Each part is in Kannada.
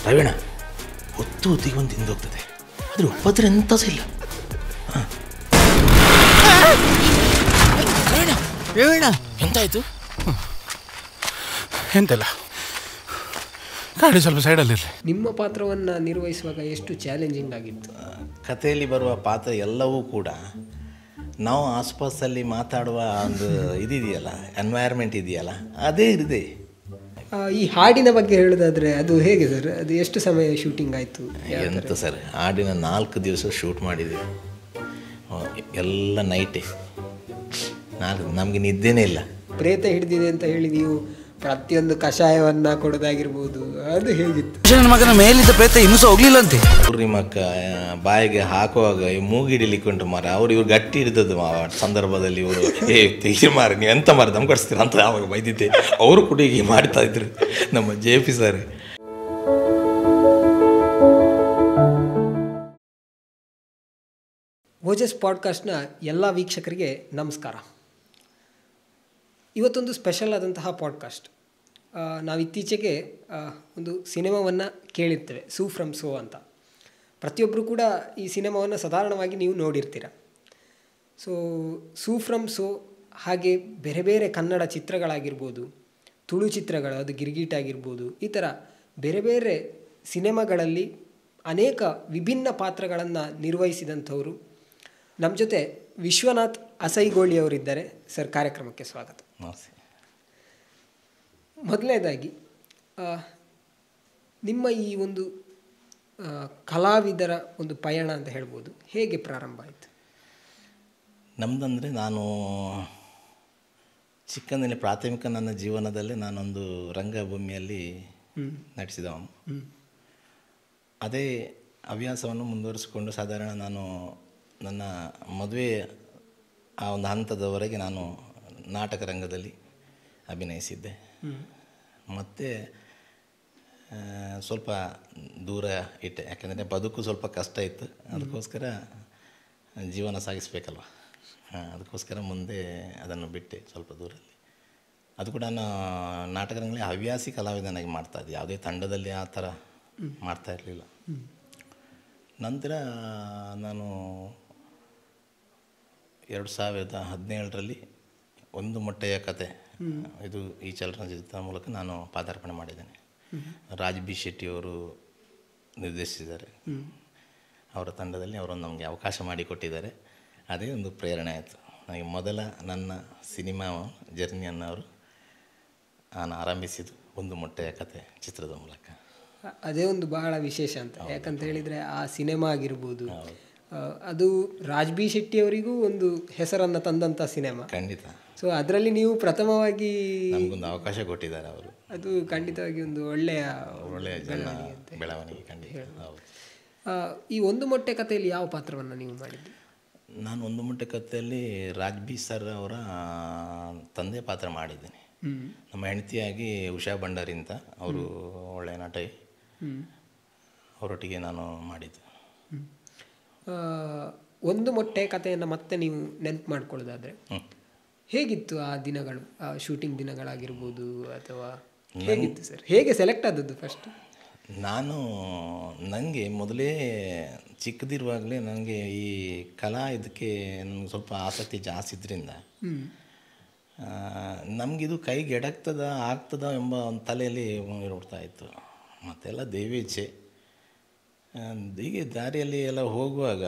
ರವೀಣ ಹೊತ್ತು ಹೊತ್ತಿಗೆ ಒಂದು ತಿಂದೋಗ್ತದೆ, ಆದರೆ ಉಪದ್ರ ಎಂತ ಸಹ ಇಲ್ಲ. ರವೀಣ ಎಂತಾಯ್ತು? ಎಂತೆಲ್ಲ ಗಾಡಿ ಸ್ವಲ್ಪ ಸೈಡಲ್ಲಿರಲಿ. ನಿಮ್ಮ ಪಾತ್ರವನ್ನು ನಿರ್ವಹಿಸುವಾಗ ಎಷ್ಟು ಚಾಲೆಂಜಿಂಗ್ ಆಗಿತ್ತು? ಕಥೆಯಲ್ಲಿ ಬರುವ ಪಾತ್ರ ಎಲ್ಲವೂ ಕೂಡ ನಾವು ಆಸ್ಪಾಸಲ್ಲಿ ಮಾತಾಡುವ ಒಂದು ಇದೆಯಲ್ಲ, ಎನ್ವೈರ್ಮೆಂಟ್ ಇದೆಯಲ್ಲ, ಅದೇ ಇದೆ. ಈ ಹಾಡಿನ ಬಗ್ಗೆ ಹೇಳೋದಾದರೆ ಅದು ಹೇಗೆ ಸರ್? ಅದು ಎಷ್ಟು ಸಮಯ ಶೂಟಿಂಗ್ ಆಯಿತು? ಎಂತ ಸರ್, ಹಾಡಿನ 4 ದಿವಸ ಶೂಟ್ ಮಾಡಿದ್ದೀವಿ, ಎಲ್ಲ ನೈಟೇ. ನಮಗೆ ನಿದ್ದೆನೇ ಇಲ್ಲ. ಪ್ರೇತ ಹಿಡಿದಿದೆ ಅಂತ ಹೇಳಿ ನೀವು ಪ್ರತಿಯೊಂದು ಕಷಾಯವನ್ನು ಕೊಡೋದಾಗಿರ್ಬೋದು, ಅದು ಹೇಗಿತ್ತು? ನನ್ನ ಮಗನ ಮೇಲಿದ್ದ ಪ್ರೇತ ಇನ್ನೂ ಸಹ ಹೋಗ್ಲಿಲ್ಲಂತೆ. ಪೂರ್ಣಿಮಕ್ಕ ಬಾಯಿಗೆ ಹಾಕುವಾಗ ಮೂಗಿಡಿಲಿಕ್ಕೊಂಡ್ರು ಮಾರ, ಇವ್ರು ಗಟ್ಟಿ ಹಿಡಿದದ್ದು ಆ ಸಂದರ್ಭದಲ್ಲಿ. ಇವರು ತೆಗಿ ಮಾರ, ನೀವು ಎಂತ ಮಾರ ದಮ್ ಕಡಿಸ್ತೀರ ಅಂತ ಆವಾಗ ಬೈದಿದ್ದೆ. ಅವರು ಕೂಡ ಹೀಗೆ ಮಾಡ್ತಾ ಇದ್ರು ನಮ್ಮ JP ಸರ್. ಓಜಸ್ ಪಾಡ್ಕಾಸ್ಟ್ನ ಎಲ್ಲ ವೀಕ್ಷಕರಿಗೆ ನಮಸ್ಕಾರ. ಇವತ್ತೊಂದು ಸ್ಪೆಷಲ್ ಆದಂತಹ ಪಾಡ್ಕಾಸ್ಟ್. ನಾವು ಇತ್ತೀಚೆಗೆ ಒಂದು ಸಿನಿಮಾವನ್ನು ಕೇಳಿರ್ತೇವೆ, ಸೂ ಫ್ರಮ್ ಸೋ ಅಂತ. ಪ್ರತಿಯೊಬ್ಬರು ಕೂಡ ಈ ಸಿನಿಮಾವನ್ನು ಸಾಧಾರಣವಾಗಿ ನೀವು ನೋಡಿರ್ತೀರ. ಸೂ ಫ್ರಮ್ ಸೋ ಹಾಗೆ ಬೇರೆ ಬೇರೆ ಕನ್ನಡ ಚಿತ್ರಗಳಾಗಿರ್ಬೋದು, ತುಳು ಚಿತ್ರಗಳು, ಅದು ಗಿರ್ಗಿಟ್ ಆಗಿರ್ಬೋದು, ಈ ಥರ ಬೇರೆ ಬೇರೆ ಸಿನಿಮಾಗಳಲ್ಲಿ ಅನೇಕ ವಿಭಿನ್ನ ಪಾತ್ರಗಳನ್ನು ನಿರ್ವಹಿಸಿದಂಥವರು ನಮ್ಮ ಜೊತೆ ವಿಶ್ವನಾಥ್ ಅಸೈಗೋಳಿಯವರಿದ್ದಾರೆ. ಸರ್, ಕಾರ್ಯಕ್ರಮಕ್ಕೆ ಸ್ವಾಗತ. ಮೊದಲನೇದಾಗಿ ನಿಮ್ಮ ಈ ಒಂದು ಕಲಾವಿದರ ಒಂದು ಪಯಣ ಅಂತ ಹೇಳ್ಬೋದು, ಹೇಗೆ ಪ್ರಾರಂಭ ಆಯಿತು? ನಮ್ಮದಂದರೆ, ನಾನು ಚಿಕ್ಕಂದಿನ ಪ್ರಾಥಮಿಕ ನನ್ನ ಜೀವನದಲ್ಲಿ ನಾನೊಂದು ರಂಗಭೂಮಿಯಲ್ಲಿ ನಟಿಸಿದವನು. ಅದೇ ಹವ್ಯಾಸವನ್ನು ಮುಂದುವರಿಸಿಕೊಂಡು ಸಾಧಾರಣ ನಾನು ನನ್ನ ಮದುವೆ ಆ ಒಂದು ಹಂತದವರೆಗೆ ನಾನು ನಾಟಕ ರಂಗದಲ್ಲಿ ಅಭಿನಯಿಸಿದ್ದೆ. ಮತ್ತು ಸ್ವಲ್ಪ ದೂರ ಇಟ್ಟೆ, ಯಾಕೆಂದರೆ ಬದುಕು ಸ್ವಲ್ಪ ಕಷ್ಟ ಇತ್ತು. ಅದಕ್ಕೋಸ್ಕರ ಜೀವನ ಸಾಗಿಸಬೇಕಲ್ವ, ಅದಕ್ಕೋಸ್ಕರ ಮುಂದೆ ಅದನ್ನು ಬಿಟ್ಟೆ ಸ್ವಲ್ಪ ದೂರಲ್ಲಿ. ಅದು ಕೂಡ ನಾನು ನಾಟಕ ರಂಗದಲ್ಲಿ ಹವ್ಯಾಸಿ ಕಲಾವಿದನಾಗಿ ಮಾಡ್ತಾಯಿದ್ದೆ, ಯಾವುದೇ ತಂಡದಲ್ಲಿ ಆ ಥರ ಮಾಡ್ತಾ ಇರಲಿಲ್ಲ. ನಂತರ ನಾನು 2017ರಲ್ಲಿ ಒಂದು ಮೊಟ್ಟೆಯ ಕತೆ, ಇದು ಈ ಚಲನಚಿತ್ರದ ಮೂಲಕ ನಾನು ಪಾದಾರ್ಪಣೆ ಮಾಡಿದ್ದೇನೆ. ರಾಜ್ ಬಿ ಶೆಟ್ಟಿಯವರು ನಿರ್ದೇಶಿಸಿದ್ದಾರೆ. ಅವರ ತಂಡದಲ್ಲಿ ಅವರೊಂದು ನಮಗೆ ಅವಕಾಶ ಮಾಡಿಕೊಟ್ಟಿದ್ದಾರೆ. ಅದೇ ಒಂದು ಪ್ರೇರಣೆ ಆಯಿತು ನನಗೆ. ಮೊದಲ ನನ್ನ ಸಿನಿಮಾ ಜರ್ನಿಯನ್ನು ನಾನು ಆರಂಭಿಸಿದ್ದು ಒಂದು ಮೊಟ್ಟೆಯ ಕತೆ ಚಿತ್ರದ ಮೂಲಕ. ಅದೇ ಒಂದು ಬಹಳ ವಿಶೇಷ ಅಂತ, ಯಾಕಂತ ಹೇಳಿದರೆ ಆ ಸಿನಿಮಾ ಆಗಿರ್ಬೋದು, ಅದು ರಾಜ್ ಬಿ ಶೆಟ್ಟಿಯವರಿಗೂ ಒಂದು ಹೆಸರನ್ನು ತಂದಂಥ ಸಿನಿಮಾ. ಖಂಡಿತ. ಸೊ ಅದರಲ್ಲಿ ನೀವು ಪ್ರಥಮವಾಗಿ ನಮಗೊಂದು ಅವಕಾಶ ಕೊಟ್ಟಿದ್ದಾರೆ ಅವರು. ಅದು ಖಂಡಿತವಾಗಿ ಒಂದು ಒಳ್ಳೆಯ ಬೆಳವಣಿಗೆ ಖಂಡಿತ. ಈ ಒಂದು ಮೊಟ್ಟೆ ಕಥೆಯಲ್ಲಿ ಯಾವ ಪಾತ್ರವನ್ನು ನೀವು ಮಾಡಿದ್ದು? ನಾನು ಒಂದು ಮೊಟ್ಟೆ ಕಥೆಯಲ್ಲಿ ರಾಜ್ ಬಿ ಸರ್ ಅವರ ತಂದೆ ಪಾತ್ರ ಮಾಡಿದ್ದೇನೆ. ನಮ್ಮ ಹೆಂಡತಿಯಾಗಿ ಉಷಾ ಭಂಡಾರಿ ಅಂತ, ಅವರು ಒಳ್ಳೆಯ ನಟಿ, ಅವರೊಟ್ಟಿಗೆ ನಾನು ಮಾಡಿದ್ದು. ಒಂದು ಮೊಟ್ಟೆ ಕಥೆಯನ್ನು ಮತ್ತೆ ನೀವು ನೆನಪು ಮಾಡ್ಕೊಳ್ಳೋದಾದರೆ ಹೇಗಿತ್ತು ಆ ದಿನಗಳು, ಆ ಶೂಟಿಂಗ್ ದಿನಗಳಾಗಿರ್ಬೋದು, ಅಥವಾ ಹೇಗಿತ್ತು ಸರ್? ಹೇಗೆ ಸೆಲೆಕ್ಟ್ ಆದದ್ದು ಫಸ್ಟ್? ನನಗೆ ಮೊದಲೇ ಚಿಕ್ಕದಿರುವಾಗಲೇ ನನಗೆ ಈ ಕಲಾ ಇದಕ್ಕೆ ನನಗೆ ಸ್ವಲ್ಪ ಆಸಕ್ತಿ ಜಾಸ್ತಿ ಇದ್ದರಿಂದ ನಮಗಿದು ಕೈಗೆ ಆಗ್ತದ ಎಂಬ ಒಂದು ತಲೆಯಲ್ಲಿ ಇರ್ತಾ ಇತ್ತು. ಮತ್ತೆಲ್ಲ ದೈವೇಚ್ಛೆ. ಹೀಗೆ ದಾರಿಯಲ್ಲಿ ಎಲ್ಲ ಹೋಗುವಾಗ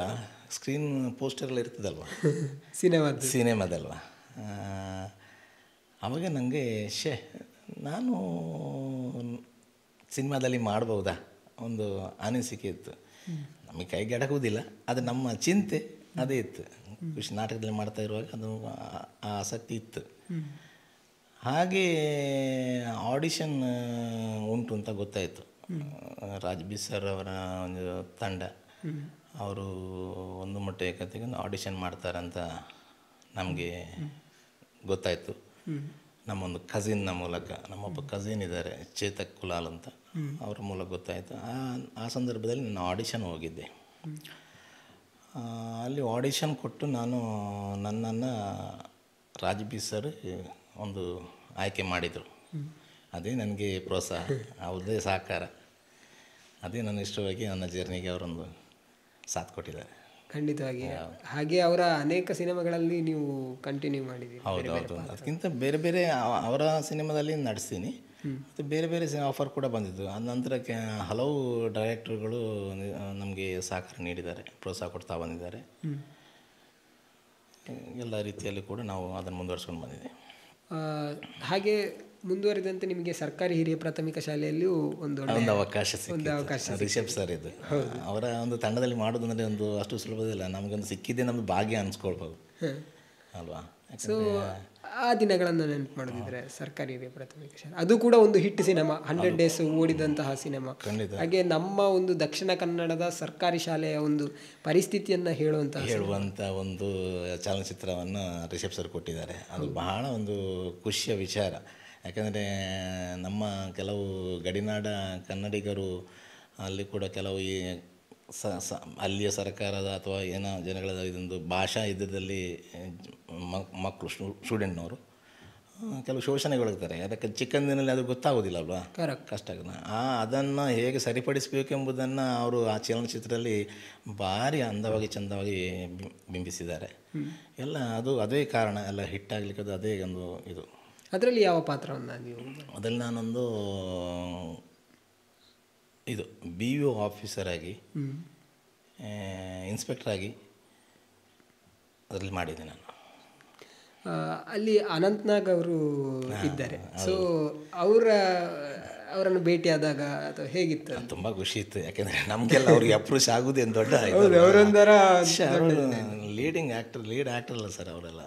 ಸ್ಕ್ರೀನ್ ಪೋಸ್ಟರ್ಗಳು ಇರ್ತದಲ್ವ, ಸಿನಿಮಾದಲ್ವ, ಆವಾಗ ನನಗೆ ನಾನು ಸಿನಿಮಾದಲ್ಲಿ ಮಾಡ್ಬೋದಾ ಒಂದು ಅನಿಸಿಕೆ ಇತ್ತು. ನಮಗೆ ಕೈಗೆ ಎಡಕುವುದಿಲ್ಲ, ಅದು ನಮ್ಮ ಚಿಂತೆ ಅದೇ ಇತ್ತು. ಖುಷಿ ನಾಟಕದಲ್ಲಿ ಮಾಡ್ತಾ ಇರುವಾಗ ಅದು ಆ ಆಸಕ್ತಿ ಇತ್ತು. ಹಾಗೆ ಆಡಿಷನ್ ಉಂಟು ಅಂತ ಗೊತ್ತಾಯಿತು. ರಾಜ್ ಬಿ ಸರ್ ಅವರ ಒಂದು ತಂಡ ಅವರು ಒಂದು ಮೊಟ್ಟೆಯ ಕತೆಗೆ ಒಂದು ಆಡಿಷನ್ ಮಾಡ್ತಾರಂತ ನಮಗೆ ಗೊತ್ತಾಯಿತು. ನಮ್ಮೊಂದು ಕಸಿನ್ನ ಮೂಲಕ, ನಮ್ಮೊಬ್ಬ ಕಸಿನ್ ಇದ್ದಾರೆ ಚೇತಕ್ ಕುಲಾಲ್ ಅಂತ, ಅವ್ರ ಮೂಲಕ ಗೊತ್ತಾಯಿತು. ಆ ಸಂದರ್ಭದಲ್ಲಿ ನಾನು ಆಡಿಷನ್ ಹೋಗಿದ್ದೆ. ಅಲ್ಲಿ ಆಡಿಷನ್ ಕೊಟ್ಟು ನನ್ನನ್ನು ರಾಜ್ ಬಿ ಸರ್ ಒಂದು ಆಯ್ಕೆ ಮಾಡಿದರು. ಅದೇ ನನಗೆ ಪ್ರೋತ್ಸಾಹ, ಅವ್ರದ್ದೇ ಸಹಕಾರ. ಅದೇ ನನ್ನ ಇಷ್ಟವಾಗಿ ನನ್ನ ಜರ್ನಿಗೆ ಅವರೊಂದು ಸಾಥ್ ಕೊಟ್ಟಿದ್ದಾರೆ. ಖಂಡಿತವಾಗಿ. ಹಾಗೆ ಅವರ ಅನೇಕ ಸಿನಿಮಾಗಳಲ್ಲಿ ನೀವು ಕಂಟಿನ್ಯೂ ಮಾಡಿದ್ದೀರಿ. ಹೌದು ಹೌದು. ಅದಕ್ಕಿಂತ ಬೇರೆ ಬೇರೆ ಅವರ ಸಿನಿಮಾದಲ್ಲಿ ನಡೆಸ್ತೀನಿ, ಮತ್ತು ಬೇರೆ ಬೇರೆ ಆಫರ್ ಕೂಡ ಬಂದಿದ್ದು. ಅದ ನಂತರ ಹಲವು ಡೈರೆಕ್ಟರ್ಗಳು ನಮಗೆ ಸಹಕಾರ ನೀಡಿದ್ದಾರೆ, ಪ್ರೋತ್ಸಾಹ ಕೊಡ್ತಾ ಬಂದಿದ್ದಾರೆ. ಎಲ್ಲ ರೀತಿಯಲ್ಲಿ ಕೂಡ ನಾವು ಅದನ್ನು ಮುಂದುವರ್ಸ್ಕೊಂಡು ಬಂದಿದ್ದೀವಿ. ಹಾಗೆ ಮುಂದುವರಿದಂತೆ ನಿಮಗೆ ಸರ್ಕಾರಿ ಹಿರಿಯ ಪ್ರಾಥಮಿಕ ಶಾಲೆಯಲ್ಲಿಯೂ ಒಂದು ಅವಕಾಶ ಸಿಕ್ಕಿತ್ತು. ರಿಷಬ್ ಸರ್ ಇದು ಅವರ ಒಂದು ತಂಡದಲ್ಲಿ ಮಾಡೋದು ಅಂದರೆ ಒಂದು ಅಷ್ಟು ಸುಲಭದಿಲ್ಲ. ನಮಗೊಂದು ಸಿಕ್ಕಿದ್ದೇ ನಮ್ಮದು ಭಾಗ್ಯ ಅನಿಸ್ಕೊಳ್ಬೋದು ಅಲ್ವಾ. ಸೊ ಆ ದಿನಗಳನ್ನು ನೆನಪು ಮಾಡೋದಿದ್ರೆ ಸರ್ಕಾರಿ ಹಿರಿಯ ಪ್ರಾಥಮಿಕ ಶಾಲೆ ಅದು ಕೂಡ ಒಂದು ಹಿಟ್ ಸಿನಿಮಾ, 100 ಡೇಸ್ ಓಡಿದಂತಹ ಸಿನಿಮಾ. ಹಾಗೆ ನಮ್ಮ ಒಂದು ದಕ್ಷಿಣ ಕನ್ನಡದ ಸರ್ಕಾರಿ ಶಾಲೆಯ ಒಂದು ಪರಿಸ್ಥಿತಿಯನ್ನು ಹೇಳುವಂಥ ಒಂದು ಚಲನಚಿತ್ರವನ್ನು ರಿಷಬ್ ಸರ್ ಕೊಟ್ಟಿದ್ದಾರೆ. ಅದು ಬಹಳ ಒಂದು ಖುಷಿಯ ವಿಚಾರ. ಯಾಕಂದರೆ ನಮ್ಮ ಕೆಲವು ಗಡಿನಾಡ ಕನ್ನಡಿಗರು ಅಲ್ಲಿ ಕೂಡ ಕೆಲವು ಈ ಅಲ್ಲಿಯ ಸರ್ಕಾರದ ಅಥವಾ ಏನೋ ಜನಗಳ ಇದೊಂದು ಭಾಷಾ ಯುದ್ಧದಲ್ಲಿ ಮಕ್ಕಳು ಸ್ಟೂಡೆಂಟ್ನವರು ಕೆಲವು ಶೋಷಣೆಗೊಳಗ್ತಾರೆ. ಅದಕ್ಕೆ ಚಿಕ್ಕಂದಿನಲ್ಲಿ ಅದು ಗೊತ್ತಾಗೋದಿಲ್ಲ ಅಲ್ವಾ, ಕಷ್ಟ ಆಗುತ್ತೆ. ಅದನ್ನು ಹೇಗೆ ಸರಿಪಡಿಸಬೇಕೆಂಬುದನ್ನು ಅವರು ಆ ಚಲನಚಿತ್ರದಲ್ಲಿ ಭಾರಿ ಅಂದವಾಗಿ ಚೆಂದವಾಗಿ ಬಿಂಬಿಸಿದ್ದಾರೆ. ಎಲ್ಲ ಅದೇ ಕಾರಣ ಎಲ್ಲ ಹಿಟ್ಟಾಗಲಿಕ್ಕೆ, ಅದು ಅದೇ ಒಂದು ಇದು. ಅದರಲ್ಲಿ ಯಾವ ಪಾತ್ರವನ್ನು ನೀವು? ಅದರಲ್ಲಿ ನಾನೊಂದು ಇದು BO ಆಫೀಸರ್ ಆಗಿ, ಇನ್ಸ್ಪೆಕ್ಟರ್ ಆಗಿ ಅದರಲ್ಲಿ ಮಾಡಿದ್ದೆ ನಾನು. ಅಲ್ಲಿ ಅನಂತ್ನಾಗ್ ಅವರು ಇದ್ದಾರೆ. ಸೊ ಅವರನ್ನು ಭೇಟಿಯಾದಾಗ ಅಥವಾ ಹೇಗಿತ್ತು? ತುಂಬ ಖುಷಿ ಇತ್ತು. ಯಾಕೆಂದರೆ ನಮಗೆಲ್ಲ ಅವ್ರಿಗೆ ಅಪ್ರೋಚ್ ಆಗೋದೇನು ದೊಡ್ಡ ಅವರೊಂದರ ಲೀಡ್ ಆ್ಯಕ್ಟರ್ ಅಲ್ಲ ಸರ್ ಅವರೆಲ್ಲ.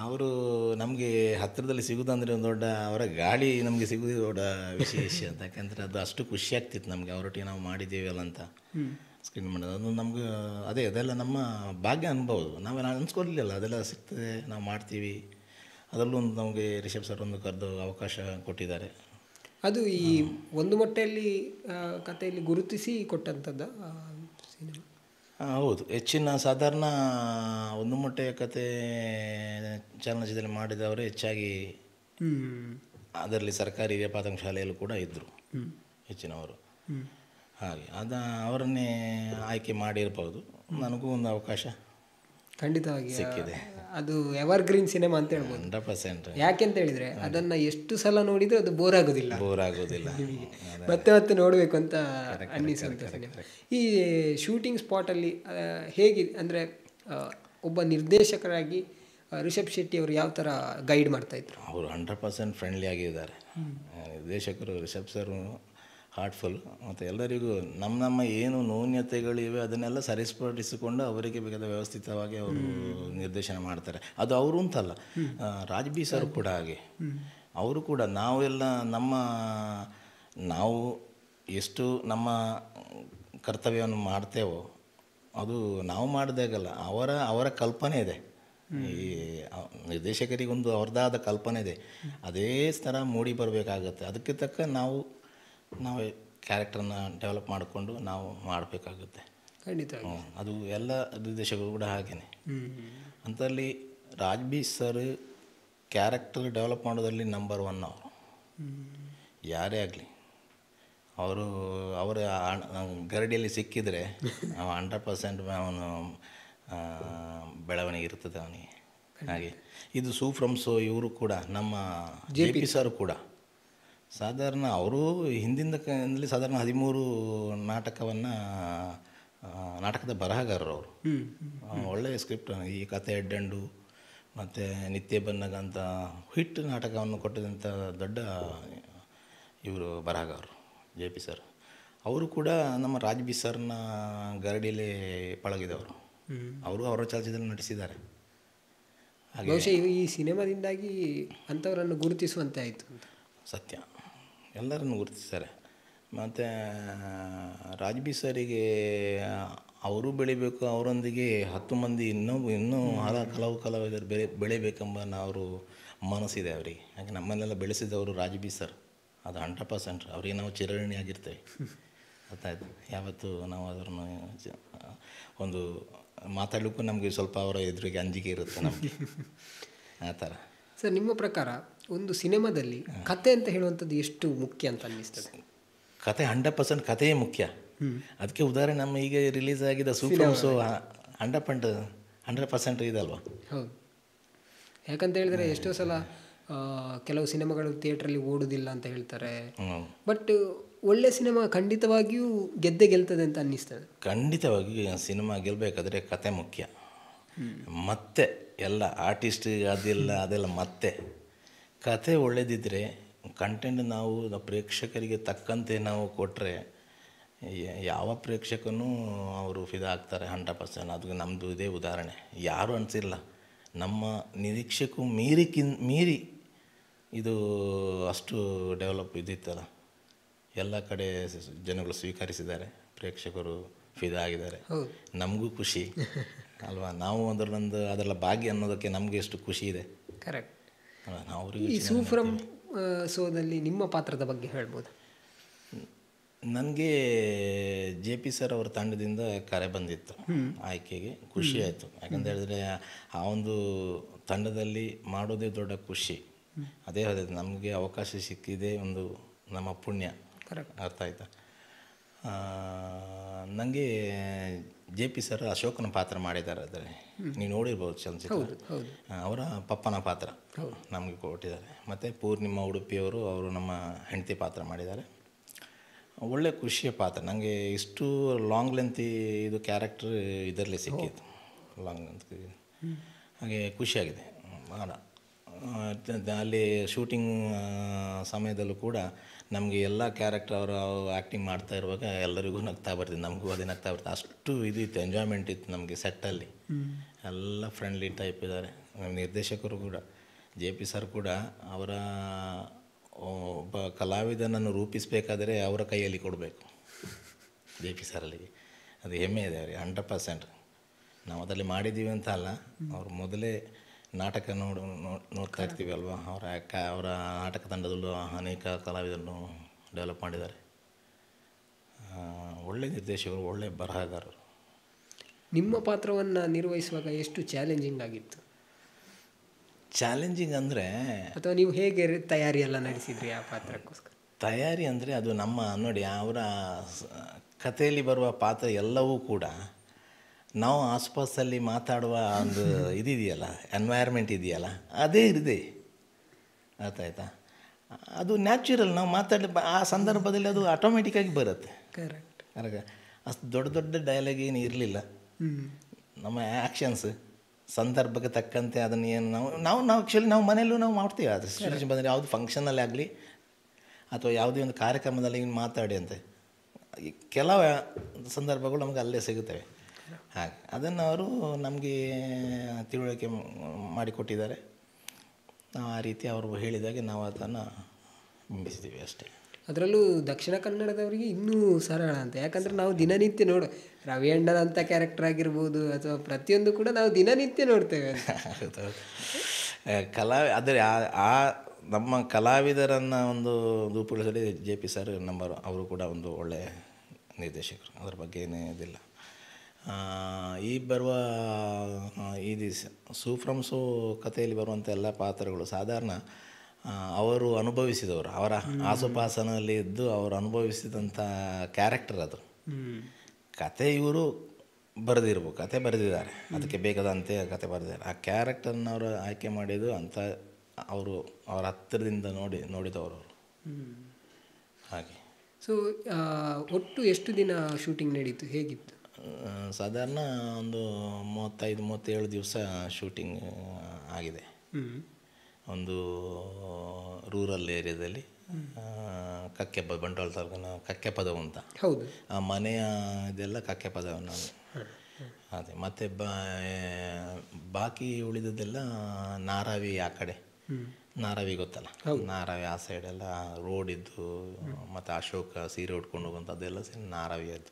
ಅವರು ನಮಗೆ ಹತ್ತಿರದಲ್ಲಿ ಸಿಗೋದಂದರೆ ಒಂದು ದೊಡ್ಡ, ಅವರ ಗಾಳಿ ನಮಗೆ ಸಿಗೋದೇ ದೊಡ್ಡ ವಿಶೇಷ ಅಂತ. ಯಾಕೆಂದರೆ ಅದು ಅಷ್ಟು ಖುಷಿ ಆಗ್ತಿತ್ತು ನಮಗೆ, ಅವರೊಟ್ಟಿಗೆ ನಾವು ಮಾಡಿದ್ದೀವಲ್ಲ ಅಂತ ಸ್ಕ್ರೀನ್ ಮಾಡೋದು. ಅದು ನಮ್ಗೆ ಅದೆಲ್ಲ ನಮ್ಮ ಭಾಗ್ಯ ಅನ್ಬೋದು. ನಾವೆಲ್ಲ ಅನ್ಸ್ಕೊಡ್ಲಿಲ್ಲ ಅದೆಲ್ಲ ಸಿಗ್ತದೆ, ನಾವು ಮಾಡ್ತೀವಿ. ಅದರಲ್ಲೂ ಒಂದು ನಮಗೆ ರಿಷಬ್ ಸರ್ ಒಂದು ಕರೆದು ಅವಕಾಶ ಕೊಟ್ಟಿದ್ದಾರೆ. ಅದು ಈ ಒಂದು ಮೊಟ್ಟೆಯಲ್ಲಿ ಕಥೆಯಲ್ಲಿ ಗುರುತಿಸಿ ಕೊಟ್ಟಂಥದ್ದು ಸಿನಿಮಾ? ಹೌದು. ಹೆಚ್ಚಿನ ಸಾಧಾರಣ ಒಂದು ಮೊಟ್ಟೆಯ ಕತೆ ಚಲನಚಿತ್ರದಲ್ಲಿ ಮಾಡಿದವರು ಹೆಚ್ಚಾಗಿ ಅದರಲ್ಲಿ ಸರ್ಕಾರಿ ಹಿರಿಯ ಪ್ರಾಥಮಿಕ ಶಾಲೆಯಲ್ಲೂ ಕೂಡ ಇದ್ದರು ಹೆಚ್ಚಿನವರು. ಹಾಗೆ ಅವರನ್ನೇ ಆಯ್ಕೆ ಮಾಡಿರ್ಬೋದು. ನನಗೂ ಒಂದು ಅವಕಾಶ ಖಂಡಿತವಾಗಿ ಸಿಕ್ಕಿದೆ. ಅದು ಎವರ್ಗ್ರೀನ್ ಸಿನಿಮಾ ಅಂತ ಹೇಳ್ಬೋದು. 100%. ಯಾಕೆಂತ ಹೇಳಿದರೆ ಅದನ್ನು ಎಷ್ಟು ಸಲ ನೋಡಿದರೂ ಅದು ಬೋರ್ ಆಗೋದಿಲ್ಲ. ಮತ್ತೆ ನೋಡಬೇಕು ಅಂತ ಅನ್ನಿಸುವಂಥ ಸಿನಿಮಾ. ಈ ಶೂಟಿಂಗ್ ಸ್ಪಾಟಲ್ಲಿ ಹೇಗೆ ಅಂದರೆ ಒಬ್ಬ ನಿರ್ದೇಶಕರಾಗಿ ರಿಷಬ್ ಶೆಟ್ಟಿ ಅವರು ಯಾವ ಥರ ಗೈಡ್ ಮಾಡ್ತಾಯಿದ್ರು? ಅವರು 100% ಫ್ರೆಂಡ್ಲಿ ಆಗಿದ್ದಾರೆ ನಿರ್ದೇಶಕರು. ರಿಷಬ್ ಸರ್ ಹಾರ್ಟ್ಫುಲ್, ಮತ್ತು ಎಲ್ಲರಿಗೂ ನಮ್ಮ ಏನು ನ್ಯೂನ್ಯತೆಗಳಿವೆ ಅದನ್ನೆಲ್ಲ ಸರಿಪಡಿಸಿಕೊಂಡು ಅವರಿಗೆ ಬೇಕಾದ ವ್ಯವಸ್ಥಿತವಾಗಿ ಅವರು ನಿರ್ದೇಶನ ಮಾಡ್ತಾರೆ. ಅದು ಅವರು ಅಂತಲ್ಲ, ರಾಜ್ ಬಿ ಸರ್ ಕೂಡ ಹಾಗೆ. ಅವರು ಕೂಡ ನಾವೆಲ್ಲ ನಾವು ಎಷ್ಟು ನಮ್ಮ ಕರ್ತವ್ಯವನ್ನು ಮಾಡ್ತೇವೋ ಅದು ನಾವು ಮಾಡಿದಾಗಲ್ಲ, ಅವರ ಕಲ್ಪನೆ ಇದೆ. ಈ ನಿರ್ದೇಶಕರಿಗೊಂದು ಅವ್ರದ್ದಾದ ಕಲ್ಪನೆ ಇದೆ, ಅದೇ ಥರ ಮೂಡಿ ಬರಬೇಕಾಗತ್ತೆ. ಅದಕ್ಕೆ ತಕ್ಕ ನಾವೇ ಕ್ಯಾರೆಕ್ಟರ್ನ ಡೆವಲಪ್ ಮಾಡಿಕೊಂಡು ನಾವು ಮಾಡಬೇಕಾಗುತ್ತೆ. ಖಂಡಿತ ಅದು ಎಲ್ಲ ನಿರ್ದೇಶಕರು ಕೂಡ ಹಾಗೇನೆ. ಅಂಥಲ್ಲಿ Raj B sir character develop ಮಾಡೋದ್ರಲ್ಲಿ ನಂಬರ್ 1 ಅವರು. ಯಾರೇ ಆಗಲಿ ಅವರ ಗರಡಿಯಲ್ಲಿ ಸಿಕ್ಕಿದರೆ 100% ಅವನು ಬೆಳವಣಿಗೆ ಇರ್ತದೆ ಅವನಿಗೆ. ಹಾಗೆ ಇದು ಸೂ ಫ್ರಮ್ ಸೋ ಇವರು ಕೂಡ ನಮ್ಮ JP ಸರ್ ಕೂಡ ಸಾಧಾರಣ ಅವರು ಹಿಂದಿನಲ್ಲಿ ಸಾಧಾರಣ 13 ನಾಟಕದ ಬರಹಗಾರರು ಅವರು. ಒಳ್ಳೆಯ ಸ್ಕ್ರಿಪ್ಟ್, ಈ ಕಥೆ ಹೆಡ್ಡಂಡು ಮತ್ತು ನಿತ್ಯ ಬನ್ನಗ ಅಂತ ಹಿಟ್ ನಾಟಕವನ್ನು ಕೊಟ್ಟಿದಂಥ ದೊಡ್ಡ ಇವರು ಬರಹಗಾರರು JP ಸರ್. ಅವರು ಕೂಡ ನಮ್ಮ ರಾಜ್ ಬಿ ಸರ್ನ ಗರಡಿಯಲ್ಲೇ ಪಳಗಿದವರು. ಅವರು ಅವರ ಚಲನಚಿತ್ರದಲ್ಲಿ ನಟಿಸಿದ್ದಾರೆ. ಬಹುಶಃ ಈ ಸಿನಿಮಾದಿಂದಾಗಿ ಅಂಥವರನ್ನು ಗುರುತಿಸುವಂತೆ ಆಯಿತು ಅಂತ. ಸತ್ಯ, ಎಲ್ಲರನ್ನು ಗುರುತಿಸ್ತಾರೆ. ಮತ್ತು ರಾಜ್ ಬಿ ಸರಿಗೆ ಅವರು ಬೆಳಿಬೇಕು, ಅವರೊಂದಿಗೆ 10 ಮಂದಿ ಇನ್ನೂ ಕೆಲವು ಕಲಾವಿದರು ಬೆಳಿಬೇಕೆಂಬ ಅವರು ಮನಸ್ಸಿದೆ ಅವರಿಗೆ. ಹಾಗೆ ನಮ್ಮನ್ನೆಲ್ಲ ಬೆಳೆಸಿದವರು ರಾಜ್ ಬಿ ಸರ್. ಅದು 100% ಅವರಿಗೆ ನಾವು ಚಿರಋಣಿಯಾಗಿರ್ತೇವೆ. ಗೊತ್ತಾಯ್ತು. ಯಾವತ್ತೂ ನಾವು ಅದನ್ನು ಒಂದು ಮಾತಾಡಲಿಕ್ಕೂ ನಮಗೆ ಸ್ವಲ್ಪ ಅವರ ಎದುರಿಗೆ ಅಂಜಿಕೆ ಇರುತ್ತೆ ನಮಗೆ, ಆ ಥರ. ಸರ್, ನಿಮ್ಮ ಪ್ರಕಾರ ಒಂದು ಸಿನಿಮಾದಲ್ಲಿ ಕತೆ ಅಂತ ಹೇಳುವಂಥದ್ದು ಎಷ್ಟು ಮುಖ್ಯ ಅಂತ ಅನ್ನಿಸ್ತದೆ? ಕತೆ 100% ಕಥೆಯೇ ಮುಖ್ಯ. ಅದಕ್ಕೆ ಉದಾಹರಣೆ ನಮ್ಮ ಈಗ ರಿಲೀಸ್ ಆಗಿದ್ದ ಸೂಪರ್ ಶೋ 100% ಇದಲ್ವಾ. ಹೌದು, ಯಾಕಂತ ಹೇಳಿದ್ರೆ ಎಷ್ಟೋ ಸಲ ಕೆಲವು ಸಿನಿಮಾಗಳು ಥಿಯೇಟ್ರಲ್ಲಿ ಓಡುವುದಿಲ್ಲ ಅಂತ ಹೇಳ್ತಾರೆ, ಬಟ್ ಒಳ್ಳೆ ಸಿನಿಮಾ ಖಂಡಿತವಾಗಿಯೂ ಗೆಲ್ತದೆ ಅಂತ ಅನ್ನಿಸ್ತದೆ. ಖಂಡಿತವಾಗಿ ಸಿನಿಮಾ ಗೆಲ್ಲಬೇಕಾದ್ರೆ ಕತೆ ಮುಖ್ಯ. ಮತ್ತೆ ಎಲ್ಲ ಆರ್ಟಿಸ್ಟ್ ಅದೆಲ್ಲ ಮತ್ತೆ ಕತೆ ಒಳ್ಳೆದಿದ್ದರೆ ಕಂಟೆಂಟ್ ನಾವು ಪ್ರೇಕ್ಷಕರಿಗೆ ತಕ್ಕಂತೆ ನಾವು ಕೊಟ್ಟರೆ ಯಾವ ಪ್ರೇಕ್ಷಕನೂ ಅವರು ಫಿದಾ ಆಗ್ತಾರೆ 100%. ಅದು ನಮ್ಮದು ಇದೇ ಉದಾಹರಣೆ. ಯಾರೂ ಅನಿಸಿಲ್ಲ, ನಮ್ಮ ನಿರೀಕ್ಷೆಗೂ ಮೀರಿ ಇದು ಅಷ್ಟು ಡೆವಲಪ್ ಇದ್ದಿತ್ತಲ್ಲ. ಎಲ್ಲ ಕಡೆ ಜನಗಳು ಸ್ವೀಕರಿಸಿದ್ದಾರೆ, ಪ್ರೇಕ್ಷಕರು ಫಿದಾ ಆಗಿದ್ದಾರೆ, ನಮಗೂ ಖುಷಿ ಅಲ್ವಾ. ನಾವು ಅದರ ಭಾಗ್ಯ ಅನ್ನೋದಕ್ಕೆ ನಮಗೆ ಎಷ್ಟು ಖುಷಿ ಇದೆ. ಕರೆಕ್ಟ್. ಅವ್ರಿಗೆ ಈ ಸೂಫ್ರಮ್ ಶೋದಲ್ಲಿ ನಿಮ್ಮ ಪಾತ್ರದ ಬಗ್ಗೆ ಹೇಳ್ಬೋದು? ನನಗೆ JP ಸರ್ ಅವರ ತಂಡದಿಂದ ಕರೆ ಬಂದಿತ್ತು ಆಯ್ಕೆಗೆ. ಖುಷಿ ಆಯಿತು. ಯಾಕಂತ ಹೇಳಿದ್ರೆ ಆ ಒಂದು ತಂಡದಲ್ಲಿ ಮಾಡೋದೇ ದೊಡ್ಡ ಖುಷಿ. ಅದೇ ನಮಗೆ ಅವಕಾಶ ಸಿಕ್ಕಿದೆ, ಒಂದು ನಮ್ಮ ಪುಣ್ಯ. ಅರ್ಥ ಆಯ್ತಾ? ನನಗೆ JP ಸರ್ ಅಶೋಕನ ಪಾತ್ರ ಮಾಡಿದ್ದಾರೆ. ಅದರಲ್ಲಿ ನೀವು ನೋಡಿರ್ಬೋದು ಚಲನಚಿತ್ರ. ಅವರ ಪಪ್ಪನ ಪಾತ್ರ ನಮಗೆ ಕೊಟ್ಟಿದ್ದಾರೆ. ಮತ್ತು ಪೂರ್ಣಿಮಾ ಉಡುಪಿಯವರು ನಮ್ಮ ಹೆಂಡತಿ ಪಾತ್ರ ಮಾಡಿದ್ದಾರೆ. ಒಳ್ಳೆ ಖುಷಿಯ ಪಾತ್ರ. ನನಗೆ ಇಷ್ಟು ಲಾಂಗ್ ಲೆಂತ್ ಇದು ಕ್ಯಾರೆಕ್ಟರ್ ಇದರಲ್ಲಿ ಸಿಕ್ಕಿತ್ತು, ಲಾಂಗ್ ಲೆಂತ್. ಹಾಗೆ ಖುಷಿಯಾಗಿದೆ ಭಾಳ. ಅಲ್ಲಿ ಶೂಟಿಂಗ್ ಸಮಯದಲ್ಲೂ ಕೂಡ ನಮಗೆ ಎಲ್ಲ ಕ್ಯಾರೆಕ್ಟರ್ ಅವರು ಆ್ಯಕ್ಟಿಂಗ್ ಮಾಡ್ತಾ ಇರುವಾಗ ಎಲ್ಲರಿಗೂ ನಗ್ತಾ ಬರ್ತಿದ್ದು, ನಮಗೂ ಅದೇ ನಗ್ತಾ ಬರ್ತಿತ್ತು. ಅಷ್ಟು ಇದು ಇತ್ತು, ಎಂಜಾಯ್ಮೆಂಟ್ ಇತ್ತು ನಮಗೆ ಸೆಟ್ಟಲ್ಲಿ. ಎಲ್ಲ ಫ್ರೆಂಡ್ಲಿ ಟೈಪ್ ಇದ್ದಾರೆ. ನಿರ್ದೇಶಕರು ಕೂಡ JP ಸರ್ ಕೂಡ ಅವರ ಒಬ್ಬ ಕಲಾವಿದನನ್ನು ರೂಪಿಸಬೇಕಾದರೆ ಅವರ ಕೈಯಲ್ಲಿ ಕೊಡಬೇಕು JP ಸರಲ್ಲಿಗೆ. ಅದು ಹೆಮ್ಮೆ ಇದೆ ಅವರಿಗೆ 100%. ನಾವು ಅದರಲ್ಲಿ ಮಾಡಿದ್ದೀವಿ ಅಂತ ಅಲ್ಲ, ಅವರು ಮೊದಲೇ ನಾಟಕ ನೋಡ್ತಾ ಇರ್ತೀವಿ ಅಲ್ವಾ. ಅವರ ನಾಟಕ ತಂಡದಲ್ಲೂ ಅನೇಕ ಕಲಾವಿದರನ್ನು ಡೆವಲಪ್ ಮಾಡಿದ್ದಾರೆ. ಒಳ್ಳೆ ನಿರ್ದೇಶಕರು, ಒಳ್ಳೆ ಬರಹಗಾರರು. ನಿಮ್ಮ ಪಾತ್ರವನ್ನು ನಿರ್ವಹಿಸುವಾಗ ಎಷ್ಟು ಚಾಲೆಂಜಿಂಗ್ ಆಗಿತ್ತು? ಚಾಲೆಂಜಿಂಗ್ ಅಂದರೆ, ಅಥವಾ ನೀವು ಹೇಗೆ ತಯಾರಿ ಎಲ್ಲ ನಡೆಸಿದ್ರಿ ಆ ಪಾತ್ರಕ್ಕೋಸ್ಕರ? ತಯಾರಿ ಅಂದರೆ ಅದು ನಮ್ಮ ನೋಡಿ, ಅವರ ಕಥೆಯಲ್ಲಿ ಬರುವ ಪಾತ್ರ ಎಲ್ಲವೂ ಕೂಡ ನಾವು ಆಸ್ಪಾಸಲ್ಲಿ ಮಾತಾಡುವ ಒಂದು ಇದೆಯಲ್ಲ, ಎನ್ವೈರ್ಮೆಂಟ್ ಇದೆಯಲ್ಲ, ಅದೇ ಇದೆ. ಅರ್ಥ ಆಯ್ತಾ? ಅದು ನ್ಯಾಚುರಲ್. ನಾವು ಆ ಸಂದರ್ಭದಲ್ಲಿ ಅದು ಆಟೋಮೆಟಿಕ್ಕಾಗಿ ಬರುತ್ತೆ. ಕರೆಕ್ಟ್. ಅಷ್ಟು ದೊಡ್ಡ ದೊಡ್ಡ ಡೈಲಾಗ್ ಏನು ಇರಲಿಲ್ಲ. ನಮ್ಮ ಆ್ಯಕ್ಷನ್ಸ್ ಸಂದರ್ಭಕ್ಕೆ ತಕ್ಕಂತೆ ಅದನ್ನು ಏನು ನಾವು ಆ್ಯಕ್ಚುಲಿ ನಾವು ಮನೆಯಲ್ಲೂ ನಾವು ಮಾಡ್ತೀವಿ. ಅದು ಸಿಚುವೇಶನ್ ಬಂದರೆ ಯಾವುದು ಫಂಕ್ಷನಲ್ಲಿ ಆಗಲಿ ಅಥವಾ ಯಾವುದೇ ಒಂದು ಕಾರ್ಯಕ್ರಮದಲ್ಲಿ ಏನು ಮಾತಾಡಿ ಅಂತೆ ಕೆಲವು ಸಂದರ್ಭಗಳು ನಮಗೆ ಅಲ್ಲೇ ಸಿಗುತ್ತವೆ. ಹಾಗೆ ಅದನ್ನು ಅವರು ನಮಗೆ ತಿಳುವಳಿಕೆ ಮಾಡಿಕೊಟ್ಟಿದ್ದಾರೆ. ನಾವು ಆ ರೀತಿ ಅವರು ಹೇಳಿದಾಗೆ ನಾವು ಅದನ್ನು ಬಿಂಬಿಸಿದ್ದೀವಿ ಅಷ್ಟೇ. ಅದರಲ್ಲೂ ದಕ್ಷಿಣ ಕನ್ನಡದವರಿಗೆ ಇನ್ನೂ ಸರಳ ಅಂತ. ಯಾಕಂದರೆ ನಾವು ದಿನನಿತ್ಯ ರವಿ ಅಣ್ಣನಂಥ ಕ್ಯಾರೆಕ್ಟರ್ ಆಗಿರ್ಬೋದು ಅಥವಾ ಪ್ರತಿಯೊಂದು ಕೂಡ ನಾವು ದಿನನಿತ್ಯ ನೋಡ್ತೇವೆ ಅಂತ. ಆದರೆ ಆ ನಮ್ಮ ಕಲಾವಿದರನ್ನು ಒಂದು ರೂಪುಗೊಳಿಸಲಿ JP ಸರ್ ಅವರು ಕೂಡ ಒಂದು ಒಳ್ಳೆಯ ನಿರ್ದೇಶಕರು. ಅದರ ಬಗ್ಗೆ ಏನೇ ಇದಿಲ್ಲ. ಈ ಬರುವ ಸೂಫ್ರಮ್ ಶೋ ಕಥೆಯಲ್ಲಿ ಬರುವಂಥ ಎಲ್ಲ ಪಾತ್ರಗಳು ಸಾಧಾರಣ ಅವರು ಅನುಭವಿಸಿದವರು, ಅವರ ಆಸುಪಾಸನಲ್ಲಿ ಇದ್ದು ಅವರು ಅನುಭವಿಸಿದಂಥ ಕ್ಯಾರೆಕ್ಟರ್. ಅದು ಕತೆ ಇವರು ಬರೆದಿರ್ಬೋದು, ಕತೆ ಬರೆದಿದ್ದಾರೆ, ಅದಕ್ಕೆ ಬೇಕಾದಂತೆ ಕತೆ ಬರೆದಿದ್ದಾರೆ. ಆ ಕ್ಯಾರೆಕ್ಟರ್ನ ಅವರು ಆಯ್ಕೆ ಮಾಡಿದ್ದು ಅಂತ ಅವರು ಅವರ ಹತ್ತಿರದಿಂದ ನೋಡಿದವರು ಹಾಗೆ. ಸೊ ಒಟ್ಟು ಎಷ್ಟು ದಿನ ಶೂಟಿಂಗ್ ನಡೀತು, ಹೇಗಿತ್ತು? ಸಾಧಾರಣ ಒಂದು 35-37 ದಿವಸ ಶೂಟಿಂಗ್ ಆಗಿದೆ. ಒಂದು ರೂರಲ್ ಏರಿಯಾದಲ್ಲಿ ಕಕ್ಕೆಪದ, ಬಂಟ್ವಾಳ ತಾಲೂಕಿನ ಕಕ್ಕೆಪದವು ಅಂತ. ಹೌದು. ಆ ಮನೆಯ ಇದೆಲ್ಲ ಕಕ್ಕೆಪದವನ್ನು ಅದೇ. ಮತ್ತು ಬಾಕಿ ಉಳಿದದ್ದೆಲ್ಲ ನಾರಾವಿ ಆ ಕಡೆ. ನಾರಾವಿ ಗೊತ್ತಲ್ಲ, ನಾರಾವಿ ಆ ಸೈಡೆಲ್ಲ ರೋಡ್ ಇದ್ದು ಮತ್ತು ಅಶೋಕ ಸೀರೆ ಉಟ್ಕೊಂಡು ಹೋಗುವಂಥದ್ದೆಲ್ಲ ನಾರಾವಿ ಅದು.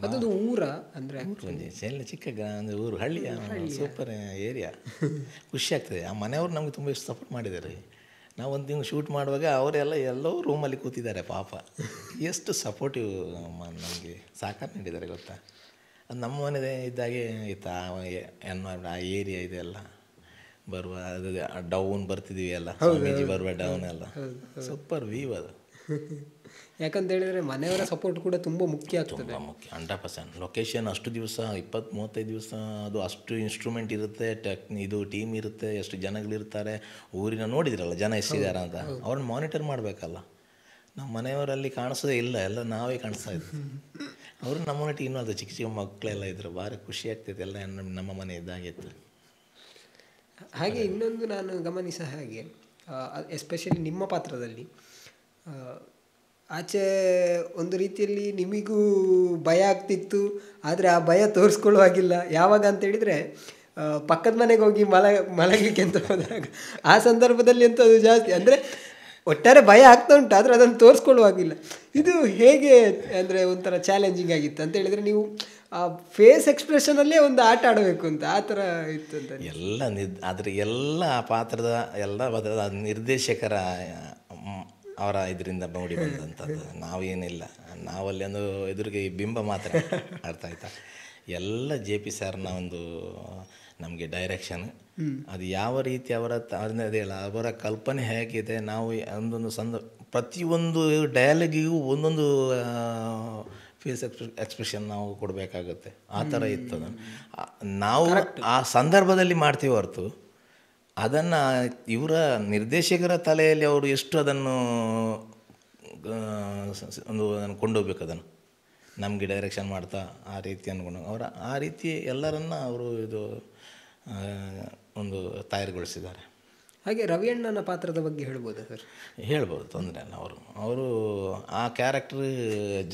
ಅದೊಂದು ಊರ ಅಂದರೆ ಚಿಕ್ಕ ಊರು, ಹಳ್ಳಿಯ ಸೂಪರ್ ಏರಿಯಾ. ಖುಷಿ ಆಗ್ತದೆ. ಆ ಮನೆಯವರು ನಮಗೆ ತುಂಬ ಎಷ್ಟು ಸಪೋರ್ಟ್ ಮಾಡಿದ್ದಾರೆ. ನಾವು ಒಂದು ತಿಂಗಳು ಶೂಟ್ ಮಾಡುವಾಗ ಅವರೆಲ್ಲ ಎಲ್ಲೋ ರೂಮಲ್ಲಿ ಕೂತಿದ್ದಾರೆ ಪಾಪ. ಎಷ್ಟು ಸಪೋರ್ಟಿವ್ ನಮಗೆ ಸಾಕಾರ ನೀಡಿದ್ದಾರೆ ಗೊತ್ತಾ. ಅದು ನಮ್ಮ ಮನೆ ಇದ್ದಾಗೆ ಇತ್ತು. ಆ ಏರಿಯಾ ಇದೆಲ್ಲ ಬರುವ ಅದು ಡೌನ್ ಬರ್ತಿದ್ದೀವಿ ಎಲ್ಲ, ಸ್ವಾಮೀಜಿ ಬರುವ ಡೌನ್ ಎಲ್ಲ ಸೂಪರ್ ವ್ಯೂ ಅದು. ಯಾಕಂತ ಹೇಳಿದರೆ ಮನೆಯವರ ಸಪೋರ್ಟ್ ಕೂಡ ತುಂಬ ಮುಖ್ಯ ಆಗ್ತದೆ. ತುಂಬ ಮುಖ್ಯ, 100%. ಲೊಕೇಶನ್ ಅಷ್ಟು ದಿವಸ 20-35 ದಿವಸ ಅದು ಅಷ್ಟು ಇನ್ಸ್ಟ್ರೂಮೆಂಟ್ ಇರುತ್ತೆ, ಇದು ಟೀಮ್ ಇರುತ್ತೆ, ಎಷ್ಟು ಜನಗಳಿರ್ತಾರೆ, ಊರಿನ ನೋಡಿದ್ರಲ್ಲ ಜನ ಎಷ್ಟಿದ್ದಾರೆ ಅಂತ, ಅವ್ರನ್ನ ಮಾನಿಟರ್ ಮಾಡಬೇಕಲ್ಲ. ನಮ್ಮ ಮನೆಯವರಲ್ಲಿ ಕಾಣಿಸೋದೇ ಇಲ್ಲ, ಎಲ್ಲ ನಾವೇ ಕಾಣಿಸ್ತಾ ಇದ್ವಿ. ಅವರು ನಮ್ಮೊಟ್ಟಿಗೆ ಇನ್ನೂ ಅದು ಚಿಕ್ಕ ಚಿಕ್ಕ ಮಕ್ಕಳೆಲ್ಲ ಇದ್ರು, ಭಾರಿ ಖುಷಿ ಆಗ್ತೈತೆ, ಎಲ್ಲ ನಮ್ಮ ಮನೆ ಇದ್ದಾಗಿತ್ತು. ಹಾಗೆ ಇನ್ನೊಂದು ನಾನು ಗಮನಿಸ ಹಾಗೆ, ಎಸ್ಪೆಷಲಿ ನಿಮ್ಮ ಪಾತ್ರದಲ್ಲಿ ಆಚೆ ಒಂದು ರೀತಿಯಲ್ಲಿ ನಿಮಗೂ ಭಯ ಆಗ್ತಿತ್ತು, ಆದರೆ ಆ ಭಯ ತೋರಿಸ್ಕೊಳ್ಳುವಾಗಿಲ್ಲ. ಯಾವಾಗ ಅಂತ ಹೇಳಿದರೆ ಪಕ್ಕದ ಮನೆಗೆ ಹೋಗಿ ಮಲಗಲಿಕ್ಕೆ ಅಂತ ಹೋದಾಗ ಆ ಸಂದರ್ಭದಲ್ಲಿ ಎಂಥದ್ದು ಜಾಸ್ತಿ ಅಂದರೆ ಒಟ್ಟಾರೆ ಭಯ ಆಗ್ತಾ ಉಂಟು, ಆದರೆ ಅದನ್ನು ತೋರಿಸ್ಕೊಳ್ಳುವಾಗಿಲ್ಲ. ಇದು ಹೇಗೆ ಅಂದರೆ ಒಂಥರ ಚಾಲೆಂಜಿಂಗ್ ಆಗಿತ್ತು ಅಂತ ಹೇಳಿದರೆ, ನೀವು ಆ ಫೇಸ್ ಎಕ್ಸ್ಪ್ರೆಷನಲ್ಲೇ ಒಂದು ಆಟ ಆಡಬೇಕು ಅಂತ ಆ ಥರ ಇತ್ತು ಅಂತ ಎಲ್ಲ ಆದರೆ ಎಲ್ಲ ಪಾತ್ರದ ನಿರ್ದೇಶಕರ ಅವರ ಇದರಿಂದ ನೋಡಿ ಬಂದಂಥದ್ದು. ನಾವೇನಿಲ್ಲ, ನಾವಲ್ಲಿ ಒಂದು ಎದುರಿಗೆ ಬಿಂಬ ಮಾತ್ರ ಅರ್ಥ ಆಯ್ತಾ. ಎಲ್ಲ JP ಸರ್ನ ಒಂದು ನಮಗೆ ಡೈರೆಕ್ಷನ್, ಅದು ಯಾವ ರೀತಿ ಅದೇ ಅಲ್ಲ, ಅವರ ಕಲ್ಪನೆ ಹೇಗಿದೆ, ನಾವು ಒಂದೊಂದು ಪ್ರತಿಯೊಂದು ಡಯಲಾಗಿಗೂ ಒಂದೊಂದು ಫೇಸ್ ಎಕ್ಸ್ಪ್ರೆಷನ್ ನಾವು ಕೊಡಬೇಕಾಗುತ್ತೆ. ಆ ಥರ ಇತ್ತು. ನಾವು ಆ ಸಂದರ್ಭದಲ್ಲಿ ಮಾಡ್ತೀವಿ ಹೊರತು ಅದನ್ನು ಇವರ ನಿರ್ದೇಶಕರ ತಲೆಯಲ್ಲಿ ಅವರು ಎಷ್ಟು ಅದನ್ನು ಅದನ್ನು ಕೊಂಡೋಗ್ಬೇಕು, ಅದನ್ನು ನಮಗೆ ಡೈರೆಕ್ಷನ್ ಮಾಡ್ತಾ ಆ ರೀತಿ ಅಂದ್ಕೊಂಡು ಆ ರೀತಿ ಎಲ್ಲರನ್ನ ಅವರು ಒಂದು ತಯಾರುಗೊಳಿಸಿದ್ದಾರೆ. ಹಾಗೆ ರವಿಯಣ್ಣನ ಪಾತ್ರದ ಬಗ್ಗೆ ಹೇಳ್ಬೋದಾ ಸರ್? ಹೇಳ್ಬೋದು, ತೊಂದರೆ ಇಲ್ಲ. ಅವರು ಆ ಕ್ಯಾರೆಕ್ಟರ್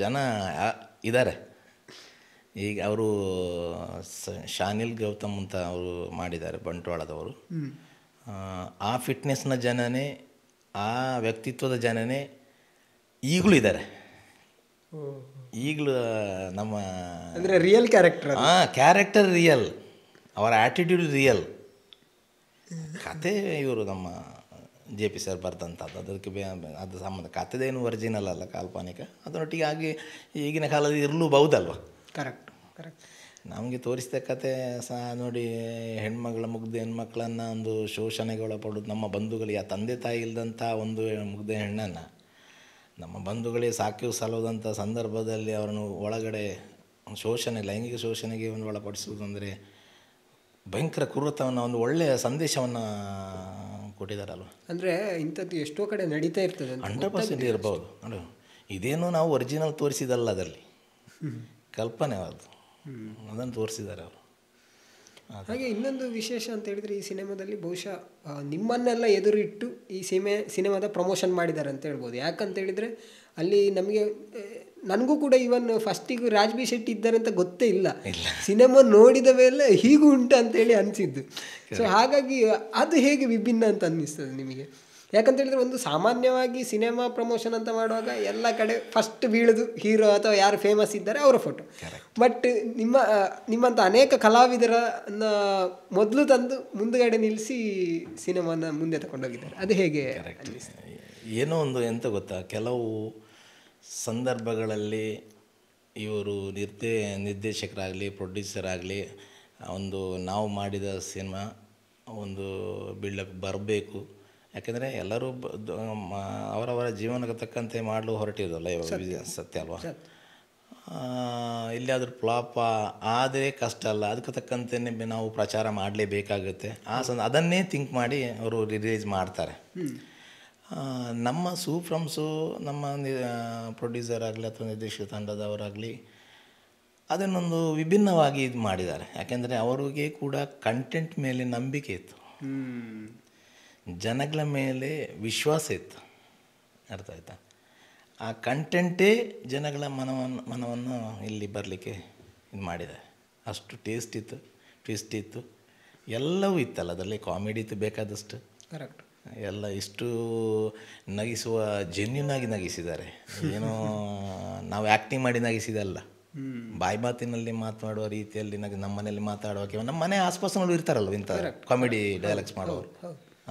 ಜನ ಇದ್ದಾರೆ. ಈಗ ಅವರು ಶಾನಿಲ್ ಗೌತಮ್ ಅಂತ ಅವರು ಮಾಡಿದ್ದಾರೆ, ಬಂಟ್ವಾಳದವರು. ಆ ಫಿಟ್ನೆಸ್ನ ಜನನೇ, ಆ ವ್ಯಕ್ತಿತ್ವದ ಜನನೇ ಈಗಲೂ ಇದ್ದಾರೆ. ಈಗಲೂ ನಮ್ಮ ಅಂದರೆ ರಿಯಲ್ ಕ್ಯಾರೆಕ್ಟರ್, ಕ್ಯಾರೆಕ್ಟರ್ ರಿಯಲ್, ಅವರ ಆ್ಯಟಿಟ್ಯೂಡ್ ರಿಯಲ್. ಕತೆ ಇವರು ನಮ್ಮ JP ಸರ್ ಬರ್ದಂಥದ್ದು, ಅದಕ್ಕೆ ಅದು ಸಂಬಂಧ ಕತೆದೇನು ಒರಿಜಿನಲ್ ಅಲ್ಲ, ಕಾಲ್ಪನಿಕ. ಅದರೊಟ್ಟಿಗೆ ಆಗಿ ಈಗಿನ ಕಾಲದಲ್ಲಿ ಇರಲೂಬಹುದಲ್ವ. Correct correct. ನಮಗೆ ತೋರಿಸಿದ ಕತೆ ನೋಡಿ, ಮುಗ್ಧ ಹೆಣ್ಮಕ್ಳನ್ನು ಒಂದು ಶೋಷಣೆಗೆ ಒಳಪಡೋದು, ನಮ್ಮ ಬಂಧುಗಳಿಗೆ ಆ ತಂದೆ ತಾಯಿ ಇಲ್ಲದಂಥ ಒಂದು ಮುಗ್ಧ ಹೆಣ್ಣನ್ನು ನಮ್ಮ ಬಂಧುಗಳಿಗೆ ಸಾಕಿಯೂ ಸಲ್ಲೋದಂಥ ಸಂದರ್ಭದಲ್ಲಿ ಅವರನ್ನು ಒಳಗಡೆ ಲೈಂಗಿಕ ಶೋಷಣೆಗೆ ಒಂದು ಒಳಪಡಿಸುವುದು ಅಂದರೆ ಭಯಂಕರ ಕ್ರೂರತವನ್ನು, ಒಂದು ಒಳ್ಳೆಯ ಸಂದೇಶವನ್ನು ಕೊಟ್ಟಿದ್ದಾರಲ್ವ. ಅಂದರೆ ಇಂಥದ್ದು ಎಷ್ಟೋ ಕಡೆ ನಡೀತಾ ಇರ್ತದೆ. 100% ಇರ್ಬೋದು. ನೋಡಿ, ಇದೇನು ನಾವು ಒರಿಜಿನಲ್ ತೋರಿಸಿದಲ್ಲ, ಅದರಲ್ಲಿ ಕಲ್ಪನೆ ಅದು, ಅದನ್ನು ತೋರಿಸಿದ್ದಾರೆ ಅವರು. ಹಾಗೆ ಇನ್ನೊಂದು ವಿಶೇಷ ಅಂತ ಹೇಳಿದರೆ, ಈ ಸಿನಿಮಾದಲ್ಲಿ ಬಹುಶಃ ನಿಮ್ಮನ್ನೆಲ್ಲ ಎದುರಿಟ್ಟು ಈ ಸಿನಿಮಾದ ಪ್ರಮೋಷನ್ ಮಾಡಿದ್ದಾರೆ ಅಂತ ಹೇಳ್ಬೋದು. ಯಾಕಂತ ಹೇಳಿದರೆ ಅಲ್ಲಿ ನನಗೂ ಕೂಡ ಇವನ್ ಫಸ್ಟಿಗೂ ರಾಜ್ ಬಿ ಶೆಟ್ಟಿ ಇದ್ದಾರೆ ಅಂತ ಗೊತ್ತೇ ಇಲ್ಲ. ಸಿನಿಮಾ ನೋಡಿದ ಮೇಲೆ ಹೀಗೂ ಉಂಟು ಅಂತೇಳಿ ಅನಿಸಿದ್ದು. ಸೊ ಹಾಗಾಗಿ ಅದು ಹೇಗೆ ವಿಭಿನ್ನ ಅಂತ ಅನ್ನಿಸ್ತದೆ ನಿಮಗೆ? ಯಾಕಂತ ಹೇಳಿದರೆ ಒಂದು ಸಾಮಾನ್ಯವಾಗಿ ಸಿನಿಮಾ ಪ್ರಮೋಷನ್ ಅಂತ ಮಾಡುವಾಗ ಎಲ್ಲ ಕಡೆ ಫಸ್ಟ್ ಬೀಳೋದು ಹೀರೋ ಅಥವಾ ಯಾರು ಫೇಮಸ್ ಇದ್ದಾರೆ ಅವರ ಫೋಟೋ. ಬಟ್ ನಿಮ್ಮಂಥ ಅನೇಕ ಕಲಾವಿದರನ್ನ ಮೊದಲು ತಂದು ಮುಂದುಗಡೆ ನಿಲ್ಲಿಸಿ ಸಿನಿಮಾನ ಮುಂದೆ ತಗೊಂಡೋಗಿದ್ದಾರೆ. ಅದು ಹೇಗೆ? ಏನೋ ಒಂದು ಎಂತ ಗೊತ್ತಾ, ಕೆಲವು ಸಂದರ್ಭಗಳಲ್ಲಿ ಇವರು ನಿರ್ದೇಶಕರಾಗಲಿ ಪ್ರೊಡ್ಯೂಸರ್ ಆಗಲಿ ಒಂದು ನಾವು ಮಾಡಿದ ಸಿನಿಮಾ ಒಂದು ಬಿಲ್ಡಪ್ ಬರಬೇಕು. ಯಾಕೆಂದರೆ ಎಲ್ಲರೂ ಅವರವರ ಜೀವನಕ್ಕೆ ತಕ್ಕಂತೆ ಮಾಡಲು ಹೊರಟಿರೋಲ್ಲ ಇವಾಗ, ಸತ್ಯ ಅಲ್ವಾ. ಎಲ್ಲಿಯಾದರೂ ಫ್ಲಾಪ್ ಆದರೆ ಕಷ್ಟ ಅಲ್ಲ, ಅದಕ್ಕೆ ತಕ್ಕಂತೆ ನಾವು ಪ್ರಚಾರ ಮಾಡಲೇಬೇಕಾಗುತ್ತೆ. ಅದನ್ನೇ ಥಿಂಕ್ ಮಾಡಿ ಅವರು ರಿಲೀಸ್ ಮಾಡ್ತಾರೆ. ನಮ್ಮ ಸೂಫ್ರಮ್ಸು, ನಮ್ಮ ಪ್ರೊಡ್ಯೂಸರ್ ಆಗಲಿ ಅಥವಾ ನಿರ್ದೇಶಕ ತಂಡದವರಾಗಲಿ ಅದನ್ನೊಂದು ವಿಭಿನ್ನವಾಗಿ ಇದು ಮಾಡಿದ್ದಾರೆ. ಯಾಕೆಂದರೆ ಅವರಿಗೆ ಕೂಡ ಕಂಟೆಂಟ್ ಮೇಲೆ ನಂಬಿಕೆ ಇತ್ತು, ಜನಗಳ ಮೇಲೆ ವಿಶ್ವಾಸ ಇತ್ತು. ಅರ್ಥ ಆಯ್ತಾ? ಆ ಕಂಟೆಂಟೇ ಜನಗಳ ಮನವನ್ನು ಇಲ್ಲಿ ಬರಲಿಕ್ಕೆ ಇದು ಮಾಡಿದ್ದಾರೆ. ಅಷ್ಟು ಟ್ವಿಸ್ಟ್ ಇತ್ತು, ಎಲ್ಲವೂ ಇತ್ತಲ್ಲ ಅದರಲ್ಲಿ. ಕಾಮಿಡಿ ಇತ್ತು ಬೇಕಾದಷ್ಟು, ಕರೆಕ್ಟ್. ಎಲ್ಲ ಇಷ್ಟು ನಗಿಸುವ ಜೆನ್ಯೂನಾಗಿ ನಗಿಸಿದ್ದಾರೆ. ಏನೋ ನಾವು ಆ್ಯಕ್ಟಿಂಗ್ ಮಾಡಿ ನಗಿಸಿದಲ್ಲ, ಬಾಯಿ ಮಾತಿನಲ್ಲಿ ಮಾತನಾಡುವ ರೀತಿಯಲ್ಲಿ ನಮ್ಮ ಮನೆಯಲ್ಲಿ ಮಾತಾಡುವ, ನಮ್ಮ ಮನೆ ಆಸ್ಪಾಸ್ನವರು ಇರ್ತಾರಲ್ವ ಇಂಥ ಕಾಮಿಡಿ ಡೈಲಾಗ್ಸ್ ಮಾಡೋರು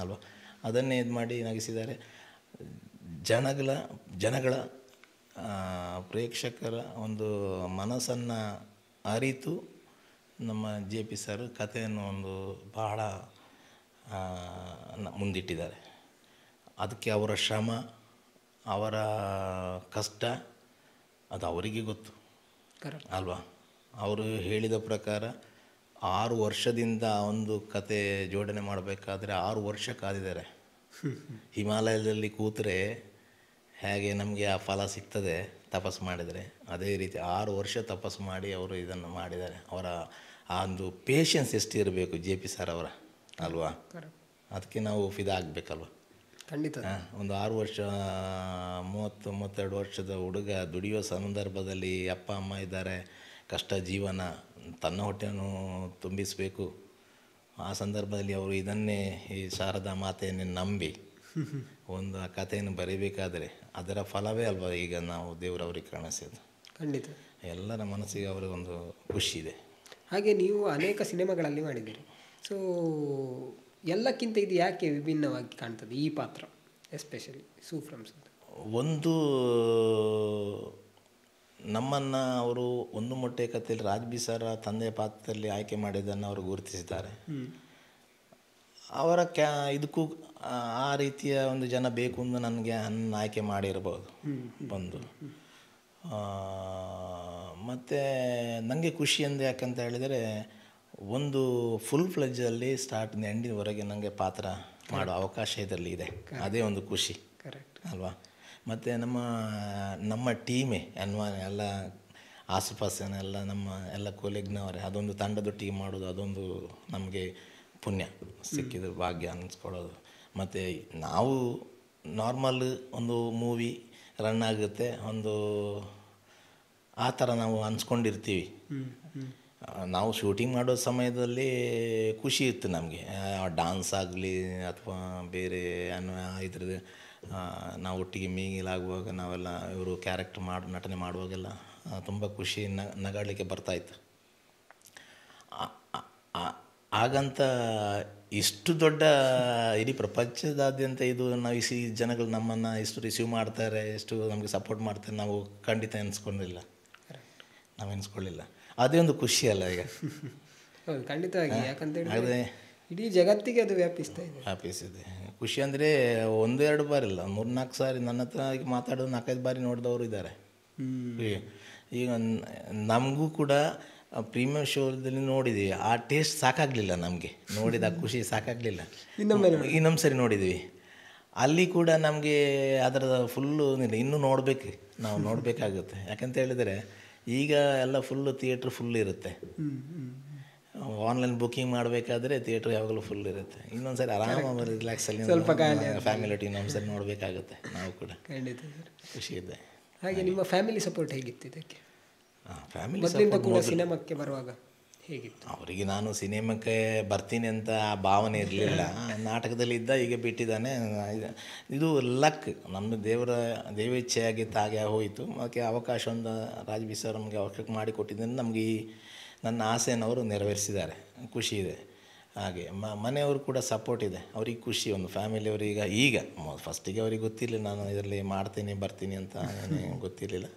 ಅಲ್ವಾ, ಅದನ್ನೇ ಇದು ಮಾಡಿ ನಗಿಸಿದ್ದಾರೆ. ಜನಗಳ ಪ್ರೇಕ್ಷಕರ ಒಂದು ಮನಸ್ಸನ್ನು ಅರಿತು ನಮ್ಮ JP ಸರ್ ಕಥೆಯನ್ನು ಒಂದು ಬಹಳ ಮುಂದಿಟ್ಟಿದ್ದಾರೆ. ಅದಕ್ಕೆ ಅವರ ಶ್ರಮ, ಅವರ ಕಷ್ಟ ಅದು ಅವರಿಗೆ ಗೊತ್ತು ಕರೆಕ್ಟ್. ಅಲ್ವಾ. ಅವರು ಹೇಳಿದ ಪ್ರಕಾರ 6 ವರ್ಷದಿಂದ ಒಂದು ಕತೆ ಜೋಡಣೆ ಮಾಡಬೇಕಾದ್ರೆ 6 ವರ್ಷ ಕಾದಿದ್ದಾರೆ. ಹಿಮಾಲಯದಲ್ಲಿ ಕೂತರೆ ಹೇಗೆ ನಮಗೆ ಆ ಫಲ ಸಿಗ್ತದೆ ತಪಸ್ಸು ಮಾಡಿದರೆ, ಅದೇ ರೀತಿ 6 ವರ್ಷ ತಪಸ್ಸು ಮಾಡಿ ಅವರು ಇದನ್ನು ಮಾಡಿದ್ದಾರೆ. ಅವರ ಆ ಒಂದು ಪೇಷನ್ಸ್ ಎಷ್ಟು ಇರಬೇಕು JP ಸರ್ ಅವರ, ಅಲ್ವಾ. ಅದಕ್ಕೆ ನಾವು ಫಿದಾ ಆಗಬೇಕಲ್ವ. ಖಂಡಿತ. ಒಂದು 6 ವರ್ಷ 30-32 ವರ್ಷದ ಹುಡುಗ ದುಡಿಯೋ ಸಂದರ್ಭದಲ್ಲಿ ಅಪ್ಪ ಅಮ್ಮ ಇದ್ದಾರೆ, ಕಷ್ಟ ಜೀವನ, ತನ್ನ ಹೊಟ್ಟೆಯನ್ನು ತುಂಬಿಸಬೇಕು. ಆ ಸಂದರ್ಭದಲ್ಲಿ ಅವರು ಇದನ್ನೇ ಈ ಶಾರದಾ ಮಾತೆಯನ್ನೇ ನಂಬಿ ಒಂದು ಆ ಕಥೆಯನ್ನು ಬರೀಬೇಕಾದರೆ ಅದರ ಫಲವೇ ಅಲ್ವಾ ಈಗ ನಾವು ದೇವರವ್ರಿಗೆ ಕಾಣಿಸೋದು. ಖಂಡಿತ. ಎಲ್ಲರ ಮನಸ್ಸಿಗೆ ಅವರಿಗೊಂದು ಖುಷಿ ಇದೆ. ಹಾಗೆ ನೀವು ಅನೇಕ ಸಿನಿಮಾಗಳಲ್ಲಿ ಮಾಡಿದ್ದೀರಿ. ಸೊ ಎಲ್ಲಕ್ಕಿಂತ ಇದು ಯಾಕೆ ವಿಭಿನ್ನವಾಗಿ ಕಾಣ್ತದೆ ಈ ಪಾತ್ರ, ಎಸ್ಪೆಷಲಿ ಸೂಫ್ರಮ್ಸ್? ಒಂದು ನಮ್ಮನ್ನು ಅವರು ಒಂದು ಮೊಟ್ಟೆ ಕಥೆಯಲ್ಲಿ ರಾಜ್ಬಿ ಸರ ತಂದೆಯ ಪಾತ್ರದಲ್ಲಿ ಆಯ್ಕೆ ಮಾಡಿದ್ದನ್ನು ಅವರು ಗುರುತಿಸಿದ್ದಾರೆ. ಅವರ ಇದಕ್ಕೂ ಆ ರೀತಿಯ ಒಂದು ಜನ ಬೇಕು ಎಂದು ನನಗೆ ಆಯ್ಕೆ ಮಾಡಿರ್ಬೋದು ಒಂದು. ಮತ್ತು ನನಗೆ ಖುಷಿ ಎಂದು ಯಾಕಂತ ಹೇಳಿದರೆ ಒಂದು ಫುಲ್ ಫ್ಲೆಜ್ಜಲ್ಲಿ ಸ್ಟಾರ್ಟಿಂದ ಎಂಡಿನವರೆಗೆ ನನಗೆ ಪಾತ್ರ ಮಾಡೋ ಅವಕಾಶ ಇದರಲ್ಲಿ ಇದೆ. ಅದೇ ಒಂದು ಖುಷಿ, ಕರೆಕ್ಟ್ ಅಲ್ವಾ. ಮತ್ತು ನಮ್ಮ ಟೀಮೇ ಎಲ್ಲ ಆಸುಪಾಸಿನೆಲ್ಲ ನಮ್ಮ ಎಲ್ಲ ಕೊಲೆಗ್ನವರೇ ಅದೊಂದು ತಂಡದೊಟ್ಟಿಗೆ ಮಾಡೋದು, ಅದೊಂದು ನಮಗೆ ಪುಣ್ಯ ಸಿಕ್ಕಿದ ಭಾಗ್ಯ ಅನ್ನಿಸ್ಕೊಳ್ಳೋದು. ಮತ್ತು ನಾವು ನಾರ್ಮಲ್ ಒಂದು ಮೂವಿ ರನ್ ಆಗುತ್ತೆ ಒಂದು ಆ ಥರ ನಾವು ಅನ್ಸ್ಕೊಂಡಿರ್ತೀವಿ. ನಾವು ಶೂಟಿಂಗ್ ಮಾಡೋ ಸಮಯದಲ್ಲಿ ಖುಷಿ ಇತ್ತು ನಮಗೆ, ಡಾನ್ಸ್ ಆಗಲಿ ಅಥವಾ ಬೇರೆ ಇದ್ರದ್ದು ನಾವು ಒಟ್ಟಿಗೆ ಮೀಗಿಲಾಗುವಾಗ ನಾವೆಲ್ಲ ಇವರು ಕ್ಯಾರೆಕ್ಟರ್ ನಟನೆ ಮಾಡುವಾಗೆಲ್ಲ ತುಂಬ ಖುಷಿ ನಗಾಡಲಿಕ್ಕೆ ಬರ್ತಾಯಿತ್ತು. ಹಾಗಂತ ಇಷ್ಟು ದೊಡ್ಡ ಇಡೀ ಪ್ರಪಂಚದಾದ್ಯಂತ ಇದು ನಾವು ಈ ಜನಗಳು ನಮ್ಮನ್ನು ಇಷ್ಟು ರಿಸೀವ್ ಮಾಡ್ತಾರೆ, ಎಷ್ಟು ನಮಗೆ ಸಪೋರ್ಟ್ ಮಾಡ್ತಾರೆ, ನಾವು ಖಂಡಿತ ಎನ್ಸ್ಕೊಂಡಿಲ್ಲ, ನಾವು ಎನ್ಸ್ಕೊಳ್ಳಿಲ್ಲ. ಅದೇ ಒಂದು ಖುಷಿ ಅಲ್ಲ ಈಗ. ಹೌದು, ಖಂಡಿತವಾಗಿ. ಯಾಕಂತ ಹೇಳಿದ್ರೆ ಇಡೀ ಜಗತ್ತಿಗೆ ಅದು ವ್ಯಾಪಿಸಿದೆ. ಖುಷಿ ಅಂದರೆ 1-2 ಬಾರಿ ಇಲ್ಲ, 3-4 ಸಾರಿ ನನ್ನ ಹತ್ರ ಮಾತಾಡೋದು 4-5 ಬಾರಿ ನೋಡಿದವರು ಇದ್ದಾರೆ. ಈಗ ನಮಗೂ ಕೂಡ ಪ್ರೀಮಿಯರ್ ಶೋದಲ್ಲಿ ನೋಡಿದ್ವಿ, ಆ ಟೇಸ್ಟ್ ಸಾಕಾಗಲಿಲ್ಲ ನಮಗೆ, ನೋಡಿದ ಖುಷಿ ಸಾಕಾಗಲಿಲ್ಲ. ಇನ್ನೊಂದು ಸರಿ ನೋಡಿದ್ವಿ, ಅಲ್ಲಿ ಕೂಡ ನಮಗೆ ಅದರ ಫುಲ್ಲು ಇನ್ನೂ ನಾವು ನೋಡಬೇಕಾಗುತ್ತೆ. ಯಾಕಂತ ಹೇಳಿದರೆ ಈಗ ಎಲ್ಲ ಫುಲ್ಲು ಥಿಯೇಟ್ರ್ ಫುಲ್ ಇರುತ್ತೆ. ಆನ್ಲೈನ್ ಬುಕ್ಕಿಂಗ್ ಮಾಡಬೇಕಾದ್ರೆ ಥಿಯೇಟ್ರ್ ಯಾವಾಗಲೂ ಫುಲ್ ಇರುತ್ತೆ. ಇನ್ನೊಂದು ಸರಿ ಆರಾಮಾಗಿ ರಿಲ್ಯಾಕ್ಸಲ್ಲಿ ಫ್ಯಾಮಿಲಿ ಟೀಮ್ ಇನ್ನೊಂದು ಸರಿ ನೋಡಬೇಕಾಗುತ್ತೆ ನಾವು ಕೂಡ. ಖುಷಿ ಇದೆ. ಹಾಗೆ ನಿಮ್ಮ ಫ್ಯಾಮಿಲಿ ಸಪೋರ್ಟ್ ಹೇಗಿತ್ತು ಇದಕ್ಕೆ? ಫ್ಯಾಮಿಲಿ ಕೂಡ ಸಿನಿಮಾಕ್ಕೆ ಬರುವಾಗ ಹೇಗಿತ್ತು? ಅವರಿಗೆ ನಾನು ಸಿನಿಮಾಕ್ಕೆ ಬರ್ತೀನಿ ಅಂತ ಆ ಭಾವನೆ ಇರಲಿಲ್ಲ. ನಾಟಕದಲ್ಲಿ ಇದ್ದ ಈಗ ಬಿಟ್ಟಿದ್ದಾನೆ, ಇದು ಲಕ್, ನಮ್ಮ ದೇವೇಚ್ಛೆಯಾಗಿತ್ತು, ಹಾಗೆ ಹೋಯಿತು. ಅದಕ್ಕೆ ಅವಕಾಶ ಒಂದು ರಾಜ್ಬಿ ಸರ್ ನಮಗೆ ಅವಕಾಶ ಮಾಡಿಕೊಟ್ಟಿದ್ದರಿಂದ ನಮಗೆ ಈ ನನ್ನ ಆಸೆಯನ್ನು ಅವರು ನೆರವೇರಿಸಿದ್ದಾರೆ, ಖುಷಿ ಇದೆ. ಹಾಗೆ ಮನೆಯವರು ಕೂಡ ಸಪೋರ್ಟ್ ಇದೆ, ಅವ್ರಿಗೆ ಖುಷಿ. ಒಂದು ಫ್ಯಾಮಿಲಿಯವರು ಈಗ ಫಸ್ಟಿಗೆ ಅವ್ರಿಗೆ ಗೊತ್ತಿರಲಿಲ್ಲ ನಾನು ಇದರಲ್ಲಿ ಮಾಡ್ತೀನಿ ಬರ್ತೀನಿ ಅಂತ ಗೊತ್ತಿರಲಿಲ್ಲ.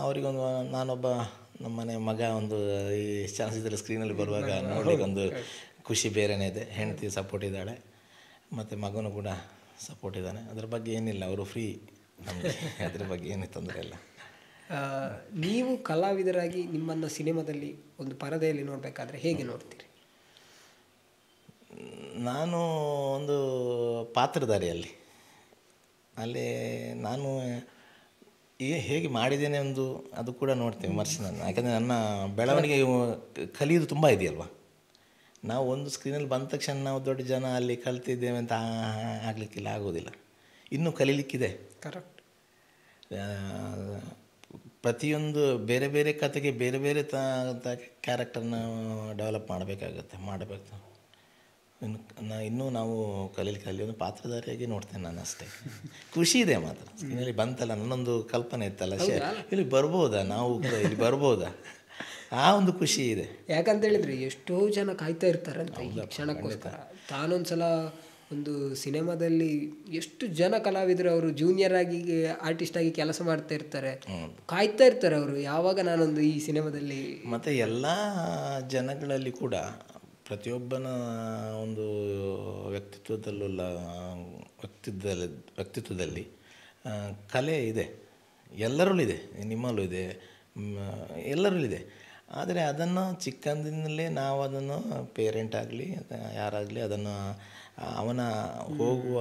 ಅವರಿಗೊಂದು ನಾನೊಬ್ಬ ನಮ್ಮ ಮನೆ ಮಗ ಒಂದು ಈ ಚಲನಚಿತ್ರ ಸ್ಕ್ರೀನಲ್ಲಿ ಬರುವಾಗ ನೋಡಲಿಕ್ಕೆ ಒಂದು ಖುಷಿ ಬೇರೆಯೇ ಇದೆ. ಹೆಂಡತಿ ಸಪೋರ್ಟ್ ಇದ್ದಾಳೆ ಮತ್ತು ಮಗನೂ ಕೂಡ ಸಪೋರ್ಟ್ ಇದ್ದಾನೆ. ಅದ್ರ ಬಗ್ಗೆ ಏನಿಲ್ಲ, ಅವರು ಫ್ರೀ, ನಮಗೆ ಅದ್ರ ಬಗ್ಗೆ ಏನೂ ತೊಂದರೆ ಇಲ್ಲ. ನೀವು ಕಲಾವಿದರಾಗಿ ನಿಮ್ಮನ್ನು ಸಿನಿಮಾದಲ್ಲಿ ಒಂದು ಪರದೆಯಲ್ಲಿ ನೋಡಬೇಕಾದ್ರೆ ಹೇಗೆ ನೋಡ್ತೀರಿ? ನಾನು ಒಂದು ಪಾತ್ರಧಾರಿಯಲ್ಲಿ ಅಲ್ಲಿ ನಾನು ಹೇಗೆ ಮಾಡಿದ್ದೇನೆ ಒಂದು ಅದು ಕೂಡ ನೋಡ್ತೇವೆ ವಿಮರ್ಶೆ ನಾನು. ಯಾಕಂದರೆ ನನ್ನ ಬೆಳವಣಿಗೆ ಕಲಿಯೋದು ತುಂಬ ಇದೆಯಲ್ವ. ನಾವು ಒಂದು ಸ್ಕ್ರೀನಲ್ಲಿ ಬಂದ ತಕ್ಷಣ ನಾವು ದೊಡ್ಡ ಜನ ಅಲ್ಲಿ ಕಲ್ತಿದ್ದೇವೆ ಅಂತ ಆಗಲಿಕ್ಕಿಲ್ಲ, ಆಗೋದಿಲ್ಲ, ಇನ್ನೂ ಕಲೀಲಿಕ್ಕಿದೆ. ಕರೆಕ್ಟ್. ಪ್ರತಿಯೊಂದು ಬೇರೆ ಬೇರೆ ಕತೆಗೆ ಬೇರೆ ಬೇರೆ ಕ್ಯಾರೆಕ್ಟರ್ನ ಡೆವಲಪ್ ಮಾಡಬೇಕು. ಇನ್ನೂ ನಾವು ಕಲೀಲಿಕ್ಕೆ ಒಂದು ಪಾತ್ರಧಾರಿಯಾಗಿ ನೋಡ್ತೇನೆ ನಾನು ಅಷ್ಟೇ. ಖುಷಿ ಇದೆ ಮಾತ್ರ. ಸ್ಕ್ರೀನಲ್ಲಿ ಬಂತಲ್ಲ, ನನ್ನೊಂದು ಕಲ್ಪನೆ ಇತ್ತಲ್ಲ, ಇಲ್ಲಿ ಬರ್ಬೋದಾ, ನಾವು ಇಲ್ಲಿ ಬರ್ಬೋದಾ, ಆ ಒಂದು ಖುಷಿ ಇದೆ. ಯಾಕಂತ ಹೇಳಿದ್ರೆ ಎಷ್ಟೋ ಜನ ಕಾಯ್ತಾ ಇರ್ತಾರಂತ ಈ ಕ್ಷಣಕ್ಕೋಸ್ಕರ. ತಾನೊಂದ್ಸಲ ಒಂದು ಸಿನಿಮಾದಲ್ಲಿ ಎಷ್ಟು ಜನ ಕಲಾವಿದರು ಅವರು ಜೂನಿಯರ್ ಆಗಿ ಆರ್ಟಿಸ್ಟ್ ಆಗಿ ಕೆಲಸ ಮಾಡ್ತಾ ಇರ್ತಾರೆ, ಕಾಯ್ತಾ ಇರ್ತಾರೆ ಅವರು ಯಾವಾಗ ನಾನೊಂದು ಈ ಸಿನಿಮಾದಲ್ಲಿ. ಮತ್ತು ಎಲ್ಲ ಜನಗಳಲ್ಲಿ ಕೂಡ ಪ್ರತಿಯೊಬ್ಬನ ಒಂದು ವ್ಯಕ್ತಿತ್ವದಲ್ಲಿ ಕಲೆ ಇದೆ, ಎಲ್ಲರಲ್ಲೂ ಇದೆ, ನಿಮ್ಮಲ್ಲೂ ಇದೆ, ಎಲ್ಲರಲ್ಲೂ ಇದೆ. ಆದರೆ ಅದನ್ನು ಚಿಕ್ಕಂದಿನಲ್ಲೇ ನಾವು ಅದನ್ನು ಪೇರೆಂಟ್ ಆಗಲಿ ಯಾರಾಗಲಿ ಅದನ್ನು ಅವನ ಹೋಗುವ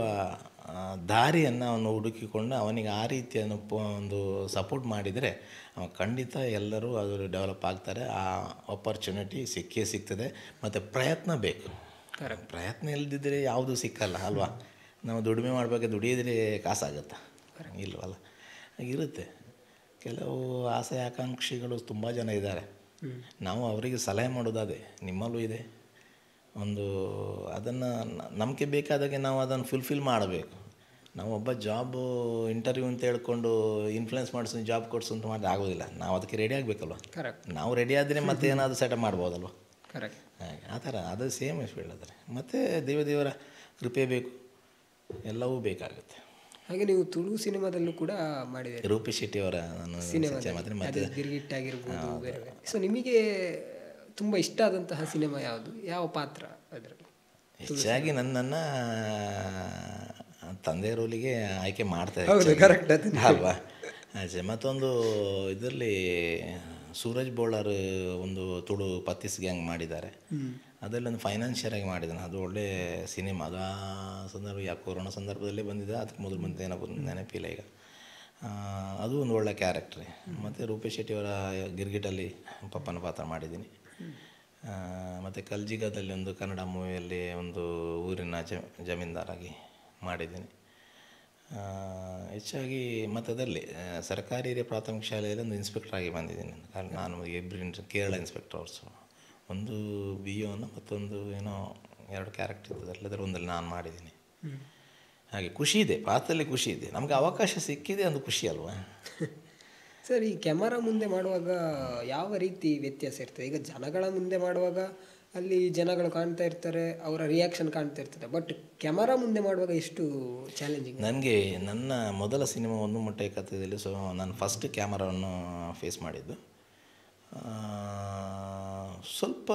ದಾರಿಯನ್ನು ಅವನು ಹುಡುಕಿಕೊಂಡು ಅವನಿಗೆ ಆ ರೀತಿಯನ್ನು ಒಂದು ಸಪೋರ್ಟ್ ಮಾಡಿದರೆ ಖಂಡಿತ ಎಲ್ಲರೂ ಅದು ಡೆವಲಪ್ ಆಗ್ತಾರೆ. ಆ ಆಪರ್ಚುನಿಟಿ ಸಿಕ್ಕೇ ಸಿಗ್ತದೆ. ಮತ್ತು ಪ್ರಯತ್ನ ಬೇಕು. ಪ್ರಯತ್ನ ಇಲ್ಲದಿದ್ದರೆ ಯಾವುದೂ ಸಿಕ್ಕಲ್ಲ ಅಲ್ವಾ. ನಾವು ದುಡಿಮೆ ಮಾಡಬೇಕು, ದುಡಿಯಿದ್ರೆ ಕಾಸಾಗತ್ತಾ? ಇಲ್ವಲ್ಲ. ಇರುತ್ತೆ. ಕೆಲವು ಆಸೆ ಆಕಾಂಕ್ಷಿಗಳು ತುಂಬ ಜನ ಇದ್ದಾರೆ. ನಾವು ಅವರಿಗೆ ಸಲಹೆ ಮಾಡೋದಾದೆ, ನಿಮ್ಮಲ್ಲೂ ಇದೆ ಒಂದು, ಅದನ್ನು ನಮಗೆ ಬೇಕಾದಾಗೆ ನಾವು ಅದನ್ನು ಫುಲ್ಫಿಲ್ ಮಾಡಬೇಕು. ನಾವು ಒಬ್ಬ ಜಾಬು ಇಂಟರ್ವ್ಯೂ ಅಂತ ಹೇಳ್ಕೊಂಡು ಇನ್ಫ್ಲುಯೆನ್ಸ್ ಮಾಡಿಸೋ ಜಾಬ್ ಕೊಡಿಸು ಅಂತ ಮಾಡಿದ್ರೆ ಆಗೋದಿಲ್ಲ. ನಾವು ಅದಕ್ಕೆ ರೆಡಿ ಆಗಬೇಕಲ್ವ. ನಾವು ರೆಡಿ ಆದರೆ ಮತ್ತೆ ಏನಾದರೂ ಸೆಟಪ್ ಮಾಡ್ಬೋದಲ್ವ. ಹಾಗೆ ಆ ಥರ ಅದು ಸೇಮ್ ಫೀಲ್ಡ್ ಆದರೆ ಮತ್ತು ದೇವರ ಕೃಪೆ ಬೇಕು, ಎಲ್ಲವೂ ಬೇಕಾಗುತ್ತೆ. ಹಾಗೆ ನೀವು ತುಳು ಸಿನಿಮಾದಲ್ಲೂ ಕೂಡ ಮಾಡಿದ್ದೀರಿ. ರೂಪೇಶ್ ಶೆಟ್ಟಿ ಅವರ ಮತ್ತು ಗಿರ್ಗಿಟ್ ಆಗಿರ್ಬೋದು, ಬೇರೆ ಬೇರೆ. ಸೊ ನಿಮಗೆ ತುಂಬ ಇಷ್ಟ ಆದಂತಹ ಸಿನಿಮಾ ಯಾವುದು, ಯಾವ ಪಾತ್ರ ಅದರಲ್ಲಿ? ಹೆಚ್ಚಾಗಿ ನನ್ನನ್ನು ತಂದೆ ರೋಲಿಗೆ ಆಯ್ಕೆ ಮಾಡ್ತಾ ಕರೆಕ್ಟ್ ಅಲ್ವಾ. ಆಚೆ ಮತ್ತೊಂದು ಇದರಲ್ಲಿ ಸೂರಜ್ ಬೋಳರ್ ಒಂದು ತುಳು ಪತ್ತೀಸ್ ಗ್ಯಾಂಗ್ ಮಾಡಿದ್ದಾರೆ. ಅದರಲ್ಲಿ ಒಂದು ಫೈನಾನ್ಷಿಯರ್ ಆಗಿ ಮಾಡಿದ್ದಾನೆ. ಅದು ಒಳ್ಳೆ ಸಿನಿಮಾ. ಅದು ಆ ಸಂದರ್ಭ ಯಾಕೆ ಕೊರೋನಾ ಸಂದರ್ಭದಲ್ಲೇ ಬಂದಿದೆ, ಅದಕ್ಕೆ ಮೊದಲು ಬಂದು ನೆನಪಿಲ್ಲ ಈಗ. ಅದು ಒಂದು ಒಳ್ಳೆ ಕ್ಯಾರೆಕ್ಟ್ರಿ. ಮತ್ತು ರೂಪೇಶ್ ಶೆಟ್ಟಿಯವರ ಗಿರ್ಗಿಟಲ್ಲಿ ಪಪ್ಪನ ಪಾತ್ರ ಮಾಡಿದ್ದೀನಿ. ಮತ್ತು ಕಲ್ಜಿಗದಲ್ಲಿ ಒಂದು ಕನ್ನಡ ಮೂವಿಯಲ್ಲಿ ಒಂದು ಊರಿನ ಜಮೀನ್ದಾರಾಗಿ ಮಾಡಿದ್ದೀನಿ ಹೆಚ್ಚಾಗಿ. ಮತ್ತು ಅದರಲ್ಲಿ ಸರ್ಕಾರಿ ಹಿರಿಯ ಪ್ರಾಥಮಿಕ ಶಾಲೆಯಲ್ಲಿ ಒಂದು ಇನ್ಸ್ಪೆಕ್ಟರ್ ಆಗಿ ಬಂದಿದ್ದೀನಿ. ನಾನು ಇಬ್ಬರು ಕೇರಳ ಇನ್ಸ್ಪೆಕ್ಟರ್ಸು, ಒಂದು BOನ ಮತ್ತೊಂದು ಏನೋ 2 ಕ್ಯಾರೆಕ್ಟರ್ ಇರ್ತದೆ. ಅಲ್ಲದರ ಒಂದಲ್ಲಿ ನಾನು ಮಾಡಿದ್ದೀನಿ. ಹಾಗೆ ಖುಷಿ ಇದೆ, ಪಾತ್ರದಲ್ಲಿ ಖುಷಿ ಇದೆ. ನಮಗೆ ಅವಕಾಶ ಸಿಕ್ಕಿದೆ, ಒಂದು ಖುಷಿ ಅಲ್ವಾ. ಸರ್, ಈ ಕ್ಯಾಮರಾ ಮುಂದೆ ಮಾಡುವಾಗ ಯಾವ ರೀತಿ ವ್ಯತ್ಯಾಸ ಇರ್ತದೆ? ಈಗ ಜನಗಳ ಮುಂದೆ ಮಾಡುವಾಗ ಅಲ್ಲಿ ಜನಗಳು ಕಾಣ್ತಾ ಇರ್ತಾರೆ, ಅವರ ರಿಯಾಕ್ಷನ್ ಕಾಣ್ತಾ ಇರ್ತದೆ. ಬಟ್ ಕ್ಯಾಮರಾ ಮುಂದೆ ಮಾಡುವಾಗ ಎಷ್ಟು ಚಾಲೆಂಜಿಂಗ್? ನನಗೆ ನನ್ನ ಮೊದಲ ಸಿನಿಮಾ ಒಂದು ಮೊಟ್ಟೆ ಕಥೆಯಲ್ಲಿ ನಾನು ಫಸ್ಟ್ ಕ್ಯಾಮರಾವನ್ನು ಫೇಸ್ ಮಾಡಿದ್ದು. ಸ್ವಲ್ಪ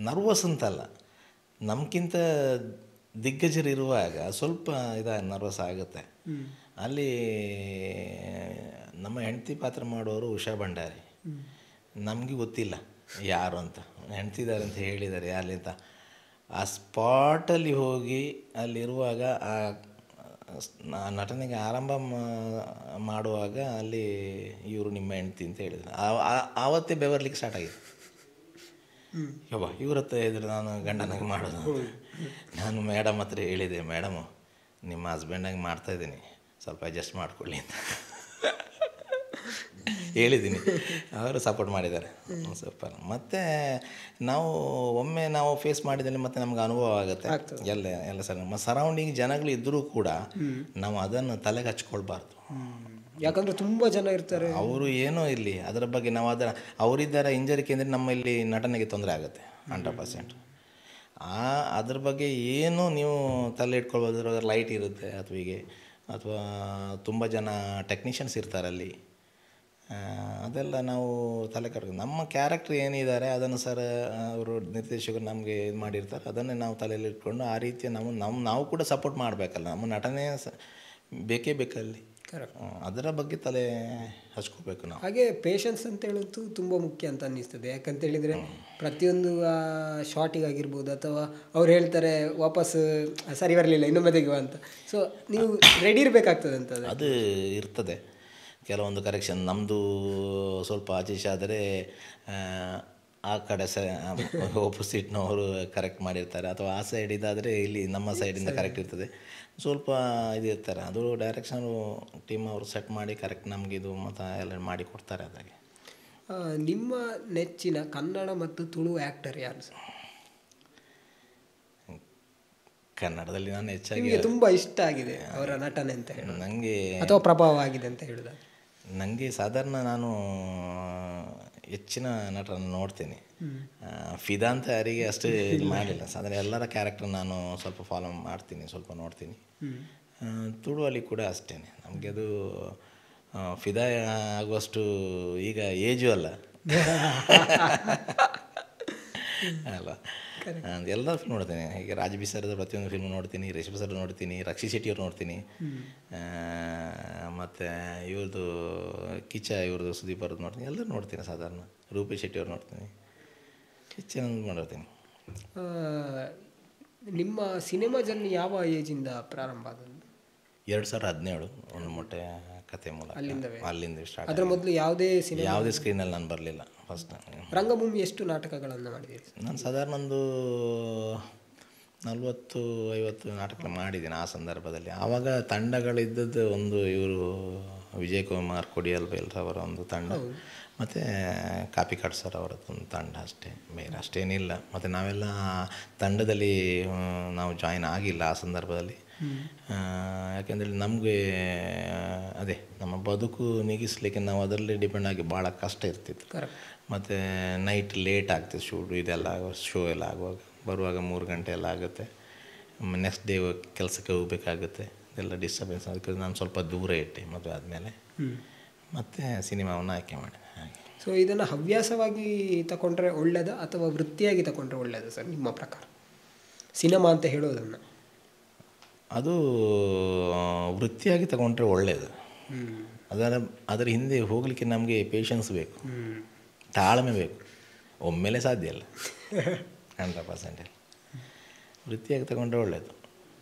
ನರ್ವಸ್ ಅಂತಲ್ಲ, ನಮಗಿಂತ ದಿಗ್ಗಜರಿರುವಾಗ ಸ್ವಲ್ಪ ನರ್ವಸ್ ಆಗುತ್ತೆ. ಅಲ್ಲಿ ನಮ್ಮ ಹೆಂಡತಿ ಪಾತ್ರ ಮಾಡೋರು ಉಷಾ ಭಂಡಾರಿ. ನಮಗೆ ಗೊತ್ತಿಲ್ಲ ಯಾರು ಅಂತ, ಹೆಂಡ್ತಿದ್ದಾರೆ ಅಂತ ಹೇಳಿದ್ದಾರೆ ಅಲ್ಲಿಂದ. ಆ ಸ್ಪಾಟಲ್ಲಿ ಹೋಗಿ ಅಲ್ಲಿರುವಾಗ ಆ ನಟನೆಗೆ ಆರಂಭ ಮಾಡುವಾಗ ಅಲ್ಲಿ ಇವರು ನಿಮ್ಮ ಹೆಂಡ್ತಿ ಅಂತ ಹೇಳಿದ್ರು. ಆವತ್ತೇ ಬೆವರ್ಲಿಕ್ಕೆ ಸ್ಟಾರ್ಟ್ ಆಗಿದೆ. ಯವ್ವ ಇವ್ರ ಹತ್ರ ಇದ್ರೆ ನಾನು ಗಂಡನಾಗಿ ಮಾಡೋದು. ನಾನು ಮೇಡಮ್ ಹತ್ರ ಹೇಳಿದೆ, ಮೇಡಮು ನಿಮ್ಮ ಹಸ್ಬೆಂಡಾಗಿ ಮಾಡ್ತಾಯಿದ್ದೀನಿ, ಸ್ವಲ್ಪ ಅಡ್ಜಸ್ಟ್ ಮಾಡ್ಕೊಳ್ಳಿ ಅಂತ ಹೇಳಿದ್ದೀನಿ. ಅವರು ಸಪೋರ್ಟ್ ಮಾಡಿದ್ದಾರೆ ಸ್ವಲ್ಪ. ಮತ್ತು ಒಮ್ಮೆ ನಾವು ಫೇಸ್ ಮಾಡಿದಲ್ಲಿ ಮತ್ತೆ ನಮ್ಗೆ ಅನುಭವ ಆಗುತ್ತೆ ಎಲ್ಲ ಸರ್. ನಮ್ಮ ಸರೌಂಡಿಂಗ್ ಜನಗಳು ಇದ್ದರೂ ಕೂಡ ನಾವು ಅದನ್ನು ತಲೆಗೆ ಹಚ್ಕೊಳ್ಬಾರ್ದು. ಯಾಕಂದರೆ ತುಂಬ ಜನ ಇರ್ತಾರೆ, ಅವರು ಏನೋ ಇರಲಿ, ಅದರ ಬಗ್ಗೆ ನಾವು ಅವರಿದ್ದಾರೆ ಹಿಂಜರಿಕೆ ಅಂದರೆ ನಮ್ಮಲ್ಲಿ ನಟನೆಗೆ ತೊಂದರೆ ಆಗುತ್ತೆ 100%. ಅದ್ರ ಬಗ್ಗೆ ಏನು ನೀವು ತಲೆ ಇಟ್ಕೊಳ್ಬೋದು. ಲೈಟ್ ಇರುತ್ತೆ ಅಥವಾ ತುಂಬ ಜನ ಟೆಕ್ನಿಷಿಯನ್ಸ್ ಇರ್ತಾರೆ ಅಲ್ಲಿ, ಅದೆಲ್ಲ ನಾವು ತಲೆ ಕಟ್ಕೊಂಡು ನಮ್ಮ ಕ್ಯಾರೆಕ್ಟ್ರ್ ಏನಿದ್ದಾರೆ ಅದನ್ನು ಸರ್ ಅವರು ನಿರ್ದೇಶಕರು ನಮಗೆ ಇದು ಮಾಡಿರ್ತಾರೆ, ಅದನ್ನೇ ನಾವು ತಲೆಯಲ್ಲಿ ಇಟ್ಕೊಂಡು ಆ ರೀತಿ ನಾವು ಕೂಡ ಸಪೋರ್ಟ್ ಮಾಡಬೇಕಲ್ಲ. ನಮ್ಮ ನಟನೆ ಬೇಕೇ ಬೇಕಲ್ಲಿ, ಅದರ ಬಗ್ಗೆ ತಲೆ ಹಚ್ಕೋಬೇಕು ನಾವು. ಹಾಗೆ ಪೇಷನ್ಸ್ ಅಂತ ಹೇಳೋದು ತುಂಬ ಮುಖ್ಯ ಅಂತ ಅನ್ನಿಸ್ತದೆ. ಯಾಕಂತೇಳಿದರೆ ಪ್ರತಿಯೊಂದು ಶಾರ್ಟಿಗಾಗಿರ್ಬೋದು ಅಥವಾ ಅವ್ರು ಹೇಳ್ತಾರೆ ವಾಪಸ್ ಸರಿ ಬರಲಿಲ್ಲ ಇನ್ನೊಮ್ಮೆ ತೆಗೆಯುವ ಅಂತ. ಸೊ ನೀವು ರೆಡಿ ಇರಬೇಕಾಗ್ತದೆ ಅಂತ ಅದು ಇರ್ತದೆ. ಕೆಲವೊಂದು ಕರೆಕ್ಷನ್ ನಮ್ಮದು ಸ್ವಲ್ಪ ಆಚೀಚೆ ಆದರೆ ಆ ಕಡೆ ಆಪೋಸಿಟ್ನವರು ಕರೆಕ್ಟ್ ಮಾಡಿರ್ತಾರೆ, ಅಥವಾ ಆ ಸೈಡ್ ಇದಾದರೆ ಇಲ್ಲಿ ನಮ್ಮ ಸೈಡಿಂದ ಕರೆಕ್ಟ್ ಇರ್ತದೆ. ಸ್ವಲ್ಪ ಇದು ಇರ್ತಾರೆ, ಅದು ಡೈರೆಕ್ಷನು ಟೀಮ್ ಅವರು ಸೆಟ್ ಮಾಡಿ ಕರೆಕ್ಟ್ ನಮಗಿದು ಮತ್ತು ಎಲ್ಲ ಮಾಡಿ ಕೊಡ್ತಾರೆ. ಅದಾಗೆ ನಿಮ್ಮ ನೆಚ್ಚಿನ ಕನ್ನಡ ಮತ್ತು ತುಳು ಆ್ಯಕ್ಟರ್ ಯಾರು ಸರ್? ಕನ್ನಡದಲ್ಲಿ ನಾನು ಹೆಚ್ಚಾಗಿ ತುಂಬ ಇಷ್ಟ ಆಗಿದೆ ಅವರ ನಟನೆ ಅಂತ ಹೇಳಿ ನನಗೆ, ಅಥವಾ ಪ್ರಭಾವ ಆಗಿದೆ ಅಂತ ಹೇಳೋದು? ನನಗೆ ಸಾಧಾರಣ ನಾನು ಹೆಚ್ಚಿನ ನಟರನ್ನು ನೋಡ್ತೀನಿ. ಫಿದಾ ಅಂತ ಯಾರಿಗೆ ಅಷ್ಟು ಇದು ಮಾಡಲಿಲ್ಲ. ಸಾಧಾರಣ ಎಲ್ಲರ ಕ್ಯಾರೆಕ್ಟರ್ ನಾನು ಸ್ವಲ್ಪ ಫಾಲೋ ಮಾಡ್ತೀನಿ, ಸ್ವಲ್ಪ ನೋಡ್ತೀನಿ. ತುಳುವಲ್ಲಿ ಕೂಡ ಅಷ್ಟೇ. ನಮಗೆ ಅದು ಫಿದಾ ಆಗುವಷ್ಟು ಈಗ ಏಜು ಅಲ್ಲ ಅಲ್ಲ. ಎಲ್ಲ ಫಿಲ್ಮ್ ನೋಡ್ತೀನಿ. ಹೀಗೆ ರಾಜ್ಬಿ ಸರ್ದ ಪ್ರತಿಯೊಂದು ಫಿಲ್ಮ್ ನೋಡ್ತೀನಿ, ರೇಷ್ಮೆ ಸರ್ ನೋಡ್ತೀನಿ, ರಕ್ಷಿ ಶೆಟ್ಟಿಯವ್ರು ನೋಡ್ತೀನಿ, ಮತ್ತು ಇವ್ರದ್ದು ಕಿಚ್ಚ ಇವ್ರದ್ದು ಸುದೀಪ್ ಅವ್ರದ್ದು ನೋಡ್ತೀನಿ, ಎಲ್ಲರೂ ನೋಡ್ತೀನಿ ಸಾಧಾರಣ. ರೂಪೇಶ್ ಶೆಟ್ಟಿಯವ್ರು ನೋಡ್ತೀನಿ, ಹೆಚ್ಚಿನ ನೋಡ್ತೀನಿ. ನಿಮ್ಮ ಸಿನಿಮಾ ಜರ್ನಿ ಯಾವ ಏಜಿಂದ ಪ್ರಾರಂಭ ಆದದ್ದು? 2017 ಒಂದು ಮೊಟ್ಟೆ ಕತೆ ಮೂಲಕ ಅಲ್ಲಿಂದ ಸ್ಟಾರ್ಟ್. ಅದರ ಮೊದಲು ಯಾವುದೇ ಸ್ಕ್ರೀನಲ್ಲಿ ನಾನು ಬರಲಿಲ್ಲ. ಫಸ್ಟ್ ರಂಗಭೂಮಿ ಎಷ್ಟು ನಾಟಕಗಳನ್ನು ಮಾಡಿದ್ದೀರಿ? ನಾನು ಸಾಧಾರಣ ಒಂದು 40-50 ನಾಟಕ ಮಾಡಿದ್ದೀನಿ ಆ ಸಂದರ್ಭದಲ್ಲಿ. ಆವಾಗ ತಂಡಗಳಿದ್ದದ್ದು ಒಂದು ಇವರು ವಿಜಯಕುಮಾರ್ ಕೊಡಿಯಲ್ ಬೇಲ್ರವರ ಒಂದು ತಂಡ, ಮತ್ತು ಕಾಪಿಕಾಡ್ ಸರ್ ಅವರದ್ದೊಂದು ತಂಡ, ಅಷ್ಟೇ, ಬೇರೆ ಅಷ್ಟೇನಿಲ್ಲ. ಮತ್ತು ನಾವೆಲ್ಲ ತಂಡದಲ್ಲಿ ನಾವು ಜಾಯಿನ್ ಆಗಿಲ್ಲ ಆ ಸಂದರ್ಭದಲ್ಲಿ. ಯಾಕೆಂದರೆ ನಮಗೆ ಅದೇ ನಮ್ಮ ಬದುಕು ನೀಗಿಸ್ಲಿಕ್ಕೆ ನಾವು ಅದರಲ್ಲಿ ಡಿಪೆಂಡ್ ಆಗಿ ಭಾಳ ಕಷ್ಟ ಇರ್ತಿತ್ತು. ಮತ್ತು ನೈಟ್ ಲೇಟ್ ಆಗ್ತಿತ್ತು ಶೂಟ್ ಇದೆಲ್ಲ ಶೋ ಎಲ್ಲ ಆಗುವಾಗ, ಬರುವಾಗ 3 ಗಂಟೆ ಎಲ್ಲ ಆಗುತ್ತೆ. ನೆಕ್ಸ್ಟ್ ಡೇ ಕೆಲಸಕ್ಕೆ ಹೋಗಬೇಕಾಗುತ್ತೆ, ಇದೆಲ್ಲ ಡಿಸ್ಟರ್ಬೆನ್ಸ್. ಅದಕ್ಕೆ ನಾನು ಸ್ವಲ್ಪ ದೂರ ಇಟ್ಟೆ ಮದುವೆ ಆದಮೇಲೆ, ಮತ್ತು ಸಿನಿಮಾವನ್ನು ಆಯ್ಕೆ ಮಾಡಿದೆ. ಹಾಗೆ. ಸೊ ಇದನ್ನು ಹವ್ಯಾಸವಾಗಿ ತಗೊಂಡ್ರೆ ಒಳ್ಳೆಯದ ಅಥವಾ ವೃತ್ತಿಯಾಗಿ ತಗೊಂಡ್ರೆ ಒಳ್ಳೆಯದ ಸರ್ ನಿಮ್ಮ ಪ್ರಕಾರ, ಸಿನಿಮಾ ಅಂತ ಹೇಳೋದನ್ನು? ಅದು ವೃತ್ತಿಯಾಗಿ ತಗೊಂಡ್ರೆ ಒಳ್ಳೆಯದು. ಅದರ ಹಿಂದೆ ಹೋಗಲಿಕ್ಕೆ ನಮಗೆ ಪೇಷನ್ಸ್ ಬೇಕು, ತಾಳ್ಮೆ ಬೇಕು, ಒಮ್ಮೆಲೆ ಸಾಧ್ಯ ಇಲ್ಲ 100%. ವೃತ್ತಿಯಾಗಿ ತಗೊಂಡ್ರೆ ಒಳ್ಳೆಯದು.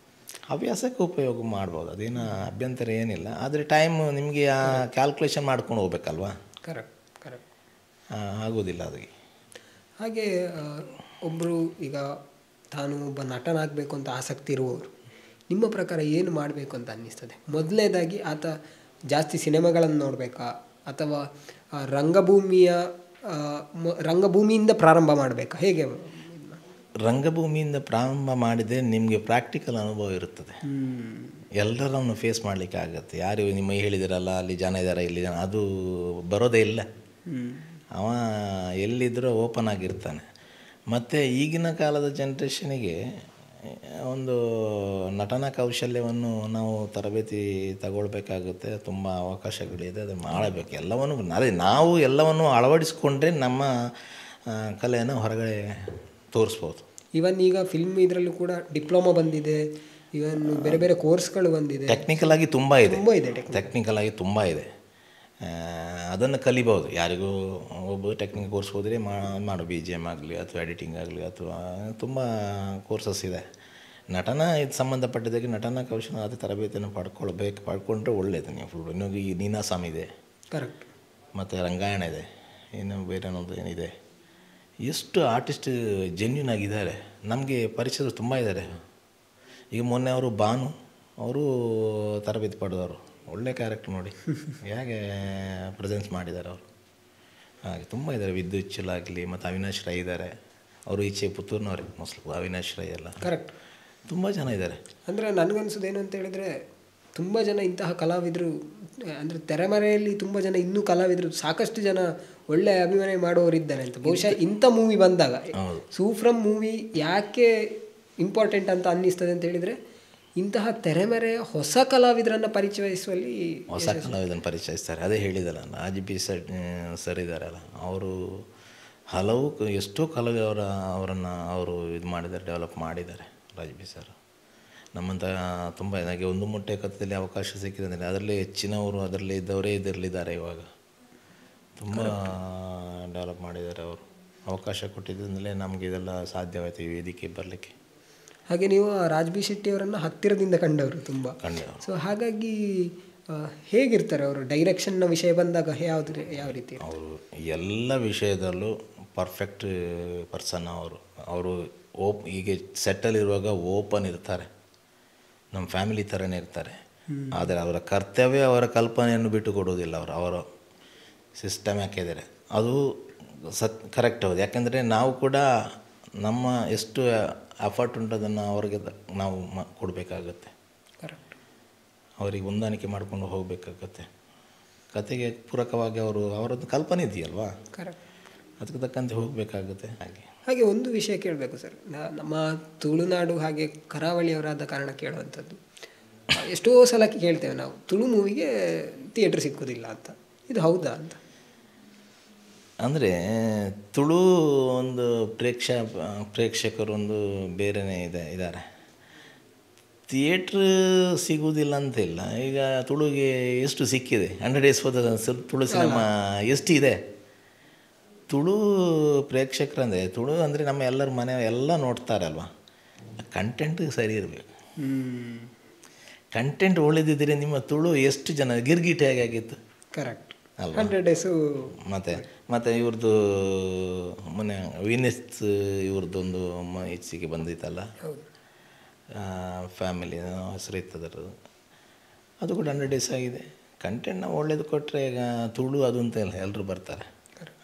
ಹವ್ಯಾಸಕ್ಕೆ ಉಪಯೋಗ ಮಾಡ್ಬೋದು, ಅದೇನು ಅಭ್ಯಂತರ ಏನಿಲ್ಲ. ಆದರೆ ಟೈಮ್ ನಿಮಗೆ ಆ ಕ್ಯಾಲ್ಕುಲೇಷನ್ ಮಾಡ್ಕೊಂಡು ಹೋಗ್ಬೇಕಲ್ವಾ? ಕರೆಕ್ಟ್. ಆಗೋದಿಲ್ಲ ಅದಕ್ಕೆ. ಹಾಗೆ ಒಬ್ಬರು ಈಗ ತಾನು ಒಬ್ಬ ನಟನಾಗಬೇಕು ಅಂತ ಆಸಕ್ತಿ ಇರುವವರು ನಿಮ್ಮ ಪ್ರಕಾರ ಏನು ಮಾಡಬೇಕು ಅಂತ ಅನ್ನಿಸ್ತದೆ? ಮೊದಲನೇದಾಗಿ ಆತ ಜಾಸ್ತಿ ಸಿನಿಮಾಗಳನ್ನು ನೋಡಬೇಕಾ ಅಥವಾ ರಂಗಭೂಮಿಯಿಂದ ಪ್ರಾರಂಭ ಮಾಡಬೇಕಾ? ಹೇಗೆ? ರಂಗಭೂಮಿಯಿಂದ ಪ್ರಾರಂಭ ಮಾಡಿದರೆ ನಿಮಗೆ ಪ್ರಾಕ್ಟಿಕಲ್ ಅನುಭವ ಇರುತ್ತದೆ, ಎಲ್ಲರನ್ನು ಫೇಸ್ ಮಾಡಲಿಕ್ಕೆ ಆಗುತ್ತೆ. ಯಾರು ನಿಮ್ಮ ಹೇಳಿದಿರಲ್ಲ ಅಲ್ಲಿ ಜನ ಇದ್ದಾರೆ ಇಲ್ಲಿ ಜನ, ಅದು ಬರೋದೇ ಇಲ್ಲ. ಅವ ಎಲ್ಲಿದ್ದರೂ ಓಪನ್ ಆಗಿರ್ತಾನೆ. ಮತ್ತು ಈಗಿನ ಕಾಲದ ಜನ್ರೇಷನಿಗೆ ಒಂದು ನಟನಾ ಕೌಶಲ್ಯವನ್ನು ನಾವು ತರಬೇತಿ ತಗೊಳ್ಬೇಕಾಗುತ್ತೆ. ತುಂಬ ಅವಕಾಶಗಳಿದೆ, ಅದು ಮಾಡಬೇಕು. ಎಲ್ಲವನ್ನು ಅದೇ ನಾವು ಎಲ್ಲವನ್ನು ಅಳವಡಿಸ್ಕೊಂಡ್ರೆ ನಮ್ಮ ಕಲೆಯನ್ನು ಹೊರಗಡೆ ತೋರಿಸ್ಬೋದು. ಇವನ್ ಈಗ ಫಿಲ್ಮ್ ಇದರಲ್ಲೂ ಕೂಡ ಡಿಪ್ಲೊಮಾ ಬಂದಿದೆ, ಇವನ್ ಬೇರೆ ಬೇರೆ ಕೋರ್ಸ್ಗಳು ಬಂದಿದೆ. ಟೆಕ್ನಿಕಲ್ ಆಗಿ ತುಂಬ ಇದೆ. ಟೆಕ್ನಿಕಲ್ ಆಗಿ ತುಂಬ ಇದೆ, ಅದನ್ನು ಕಲಿಬೋದು. ಯಾರಿಗೂ ಒಬ್ಬ ಟೆಕ್ನಿಕಲ್ ಕೋರ್ಸ್ ಹೋದರೆ ಮಾಡು, BGM ಆಗಲಿ ಅಥವಾ ಎಡಿಟಿಂಗ್ ಆಗಲಿ ಅಥವಾ ತುಂಬ ಕೋರ್ಸಸ್ ಇದೆ. ನಟನ ಇದು ಸಂಬಂಧಪಟ್ಟಿದ್ದಕ್ಕೆ ನಟನಾ ಕೌಶಲ ಅದೇ ತರಬೇತಿಯನ್ನು ಪಡ್ಕೊಂಡ್ರೆ ಒಳ್ಳೆಯದು. ನೀವು ಫುಲ್ ಇನ್ನೊಂದು ಈ ನೀನಾಸಂ ಇದೆ, ಕರೆಕ್ಟ್, ಮತ್ತು ರಂಗಾಯಣ ಇದೆ, ಇನ್ನು ಬೇರೆ ಅನ್ನೋದು ಏನಿದೆ. ಎಷ್ಟು ಆರ್ಟಿಸ್ಟ್ ಜೆನ್ಯೂನ್ ಆಗಿದ್ದಾರೆ, ನಮಗೆ ಪರಿಚಯರು ತುಂಬ ಇದ್ದಾರೆ. ಈಗ ಮೊನ್ನೆ ಅವರು ಭಾನು ಅವರು ತರಬೇತಿ ಪಡೆದವರು, ಒಳ್ಳೆ ಕ್ಯಾರೆಕ್ಟರ್ ನೋಡಿ ಹೇಗೆ ಪ್ರೆಸೆನ್ಸ್ ಮಾಡಿದ್ದಾರೆ ಅವರು. ಹಾಗೆ ತುಂಬ ಇದ್ದಾರೆ. ವಿದ್ಯುತ್ ಚಿಲಾಗಲಿ ಮತ್ತು ಅವಿನಾಶ್ ರೈ ಇದ್ದಾರೆ, ಅವರು ಈಚೆ ಪುತ್ತೂರಿನವ್ರಿಗೆ ಮೋಸ್ಟ್ಲಿ ಅವಿನಾಶ್ ರೈ ಎಲ್ಲ. ಕರೆಕ್ಟ್, ತುಂಬ ಜನ ಇದ್ದಾರೆ. ಅಂದರೆ ನನಗನ್ಸೋದು ಏನು ಅಂತ ಹೇಳಿದರೆ, ತುಂಬ ಜನ ಇಂತಹ ಕಲಾವಿದರು ಅಂದರೆ ತೆರೆಮರೆಯಲ್ಲಿ ತುಂಬ ಜನ ಇನ್ನೂ ಕಲಾವಿದರು ಸಾಕಷ್ಟು ಜನ ಒಳ್ಳೆ ಅಭಿನಯ ಮಾಡುವವರಿದ್ದಾರೆ ಅಂತ. ಬಹುಶಃ ಇಂಥ ಮೂವಿ ಬಂದಾಗ ಸೂಫ್ರಮ್ ಮೂವಿ ಯಾಕೆ ಇಂಪಾರ್ಟೆಂಟ್ ಅಂತ ಅನ್ನಿಸ್ತದೆ ಅಂತ ಹೇಳಿದರೆ, ಇಂತಹ ತೆರೆಮರೆಯ ಹೊಸ ಕಲಾವಿದರನ್ನು ಪರಿಚಯಿಸುವಲ್ಲಿ ಹೊಸ ಕಲಾವಿದರನ್ನು ಪರಿಚಯಿಸ್ತಾರೆ. ಅದೇ ಹೇಳಿದಲ್ಲ, ರಾಜ್ಬಿ ಸರ್ ಇದ್ದಾರಲ್ಲ, ಅವರು ಹಲವು ಎಷ್ಟೋ ಕಲಾವಿದರ ಅವರು ಇದು ಮಾಡಿದ್ದಾರೆ, ಡೆವಲಪ್ ಮಾಡಿದ್ದಾರೆ ರಾಜ್ಬಿ ಸರ್. ನಮ್ಮಂಥ ತುಂಬ ನನಗೆ ಒಂದು ಮೊಟ್ಟೆ ಕಥೆಯಲ್ಲಿ ಅವಕಾಶ ಸಿಕ್ಕಿದೆ ಅಂದರೆ ಅದರಲ್ಲೇ ಹೆಚ್ಚಿನವರು ಅದರಲ್ಲೇ ಇದ್ದವರೇ ಇದರಲ್ಲಿದ್ದಾರೆ. ಇವಾಗ ತುಂಬ ಡೆವಲಪ್ ಮಾಡಿದ್ದಾರೆ ಅವರು. ಅವಕಾಶ ಕೊಟ್ಟಿದ್ದರಿಂದಲೇ ನಮಗೆ ಇದೆಲ್ಲ ಸಾಧ್ಯವಾಯಿತು ಈ ವೇದಿಕೆ ಬರಲಿಕ್ಕೆ. ಹಾಗೆ ನೀವು ರಾಜ್ಬಿ ಶೆಟ್ಟಿಯವರನ್ನು ಹತ್ತಿರದಿಂದ ಕಂಡವರು ತುಂಬ. ಸೊ ಹಾಗಾಗಿ ಹೇಗಿರ್ತಾರೆ ಅವರು? ಡೈರೆಕ್ಷನ್ನ ವಿಷಯ ಬಂದಾಗ ಯಾವ ರೀತಿ? ಅವರು ಎಲ್ಲ ವಿಷಯದಲ್ಲೂ ಪರ್ಫೆಕ್ಟ್ ಪರ್ಸನ್. ಅವರು ಹೀಗೆ ಸೆಟ್ಟಲ್ಲಿರುವಾಗ ಓಪನ್ ಇರ್ತಾರೆ, ನಮ್ಮ ಫ್ಯಾಮಿಲಿ ಥರನೇ ಇರ್ತಾರೆ. ಆದರೆ ಅವರ ಕರ್ತವ್ಯ, ಅವರ ಕಲ್ಪನೆಯನ್ನು ಬಿಟ್ಟು ಕೊಡೋದಿಲ್ಲ. ಅವರ ಸಿಸ್ಟಮ್ ಹಾಕಿದ್ದಾರೆ, ಅದು ಕರೆಕ್ಟ್ ಹೌದು. ಯಾಕೆಂದರೆ ನಾವು ಕೂಡ ನಮ್ಮ ಎಷ್ಟು ಎಫರ್ಟ್ ಉಂಟು ಅದನ್ನು ಅವ್ರಿಗೆ ನಾವು ಕೊಡಬೇಕಾಗತ್ತೆ. ಕರೆಕ್ಟ್, ಅವರಿಗೆ ಹೊಂದಾಣಿಕೆ ಮಾಡಿಕೊಂಡು ಹೋಗಬೇಕಾಗತ್ತೆ. ಕತೆಗೆ ಪೂರಕವಾಗಿ ಅವರದ್ದು ಕಲ್ಪನೆ ಇದೆಯಲ್ವಾ, ಕರೆಕ್ಟ್, ಅದಕ್ಕೆ ತಕ್ಕಂತೆ ಹೋಗಬೇಕಾಗುತ್ತೆ. ಹಾಗೆ ಒಂದು ವಿಷಯ ಕೇಳಬೇಕು ಸರ್, ನಮ್ಮ ತುಳುನಾಡು ಹಾಗೆ ಕರಾವಳಿಯವರಾದ ಕಾರಣ ಕೇಳುವಂಥದ್ದು, ಎಷ್ಟೋ ಸಲ ಕೇಳ್ತೇವೆ ನಾವು, ತುಳು ಮೂವಿಗೆ ಥಿಯೇಟ್ರ್ ಸಿಕ್ಕೋದಿಲ್ಲ ಅಂತ. ಇದು ಹೌದಾ ಅಂತ? ಅಂದರೆ ತುಳು ಒಂದು ಪ್ರೇಕ್ಷಕರೊಂದು ಬೇರೆಯೇ ಇದ್ದಾರೆ. ಥಿಯೇಟ್ರ್ ಸಿಗುವುದಿಲ್ಲ ಅಂತಿಲ್ಲ. ಈಗ ತುಳುಗೆ ಎಷ್ಟು ಸಿಕ್ಕಿದೆ, 100 Days ಹೋದ ತುಳು ಸಿನಿಮಾ ಎಷ್ಟು ಇದೆ. ತುಳು ಪ್ರೇಕ್ಷಕರಂದರೆ ತುಳು ಅಂದರೆ ನಮ್ಮ ಎಲ್ಲರ ಮನೆ ಎಲ್ಲ ನೋಡ್ತಾರಲ್ವ, ಕಂಟೆಂಟ್ ಸರಿ ಇರಬೇಕು. ಕಂಟೆಂಟ್ ಒಳ್ಳೆದಿದ್ದರೆ ನಿಮ್ಮ ತುಳು ಎಷ್ಟು ಜನ ಗಿರ್ಗಿಟ್ ಹೇಗಾಗಿತ್ತು ಕರೆಕ್ಟ್ ಅಲ್ವಾ. 100 Days ಮತ್ತು ಇವ್ರದ್ದು ಮೊನ್ನೆ ವಿನೆಸ್ ಇವ್ರದ್ದೊಂದು ಹೆಚ್ಚಿಗೆ ಬಂದಿತ್ತಲ್ಲ, ಫ್ಯಾಮಿಲಿ ಹೆಸರು ಇತ್ತದರ, ಅದು ಕೂಡ 100 Days ಆಗಿದೆ. ಕಂಟೆಂಟ್ ನಾವು ಒಳ್ಳೇದು ಕೊಟ್ಟರೆ ಈಗ ತುಳು ಅದು ಅಂತ ಇಲ್ಲ, ಎಲ್ಲರೂ ಬರ್ತಾರೆ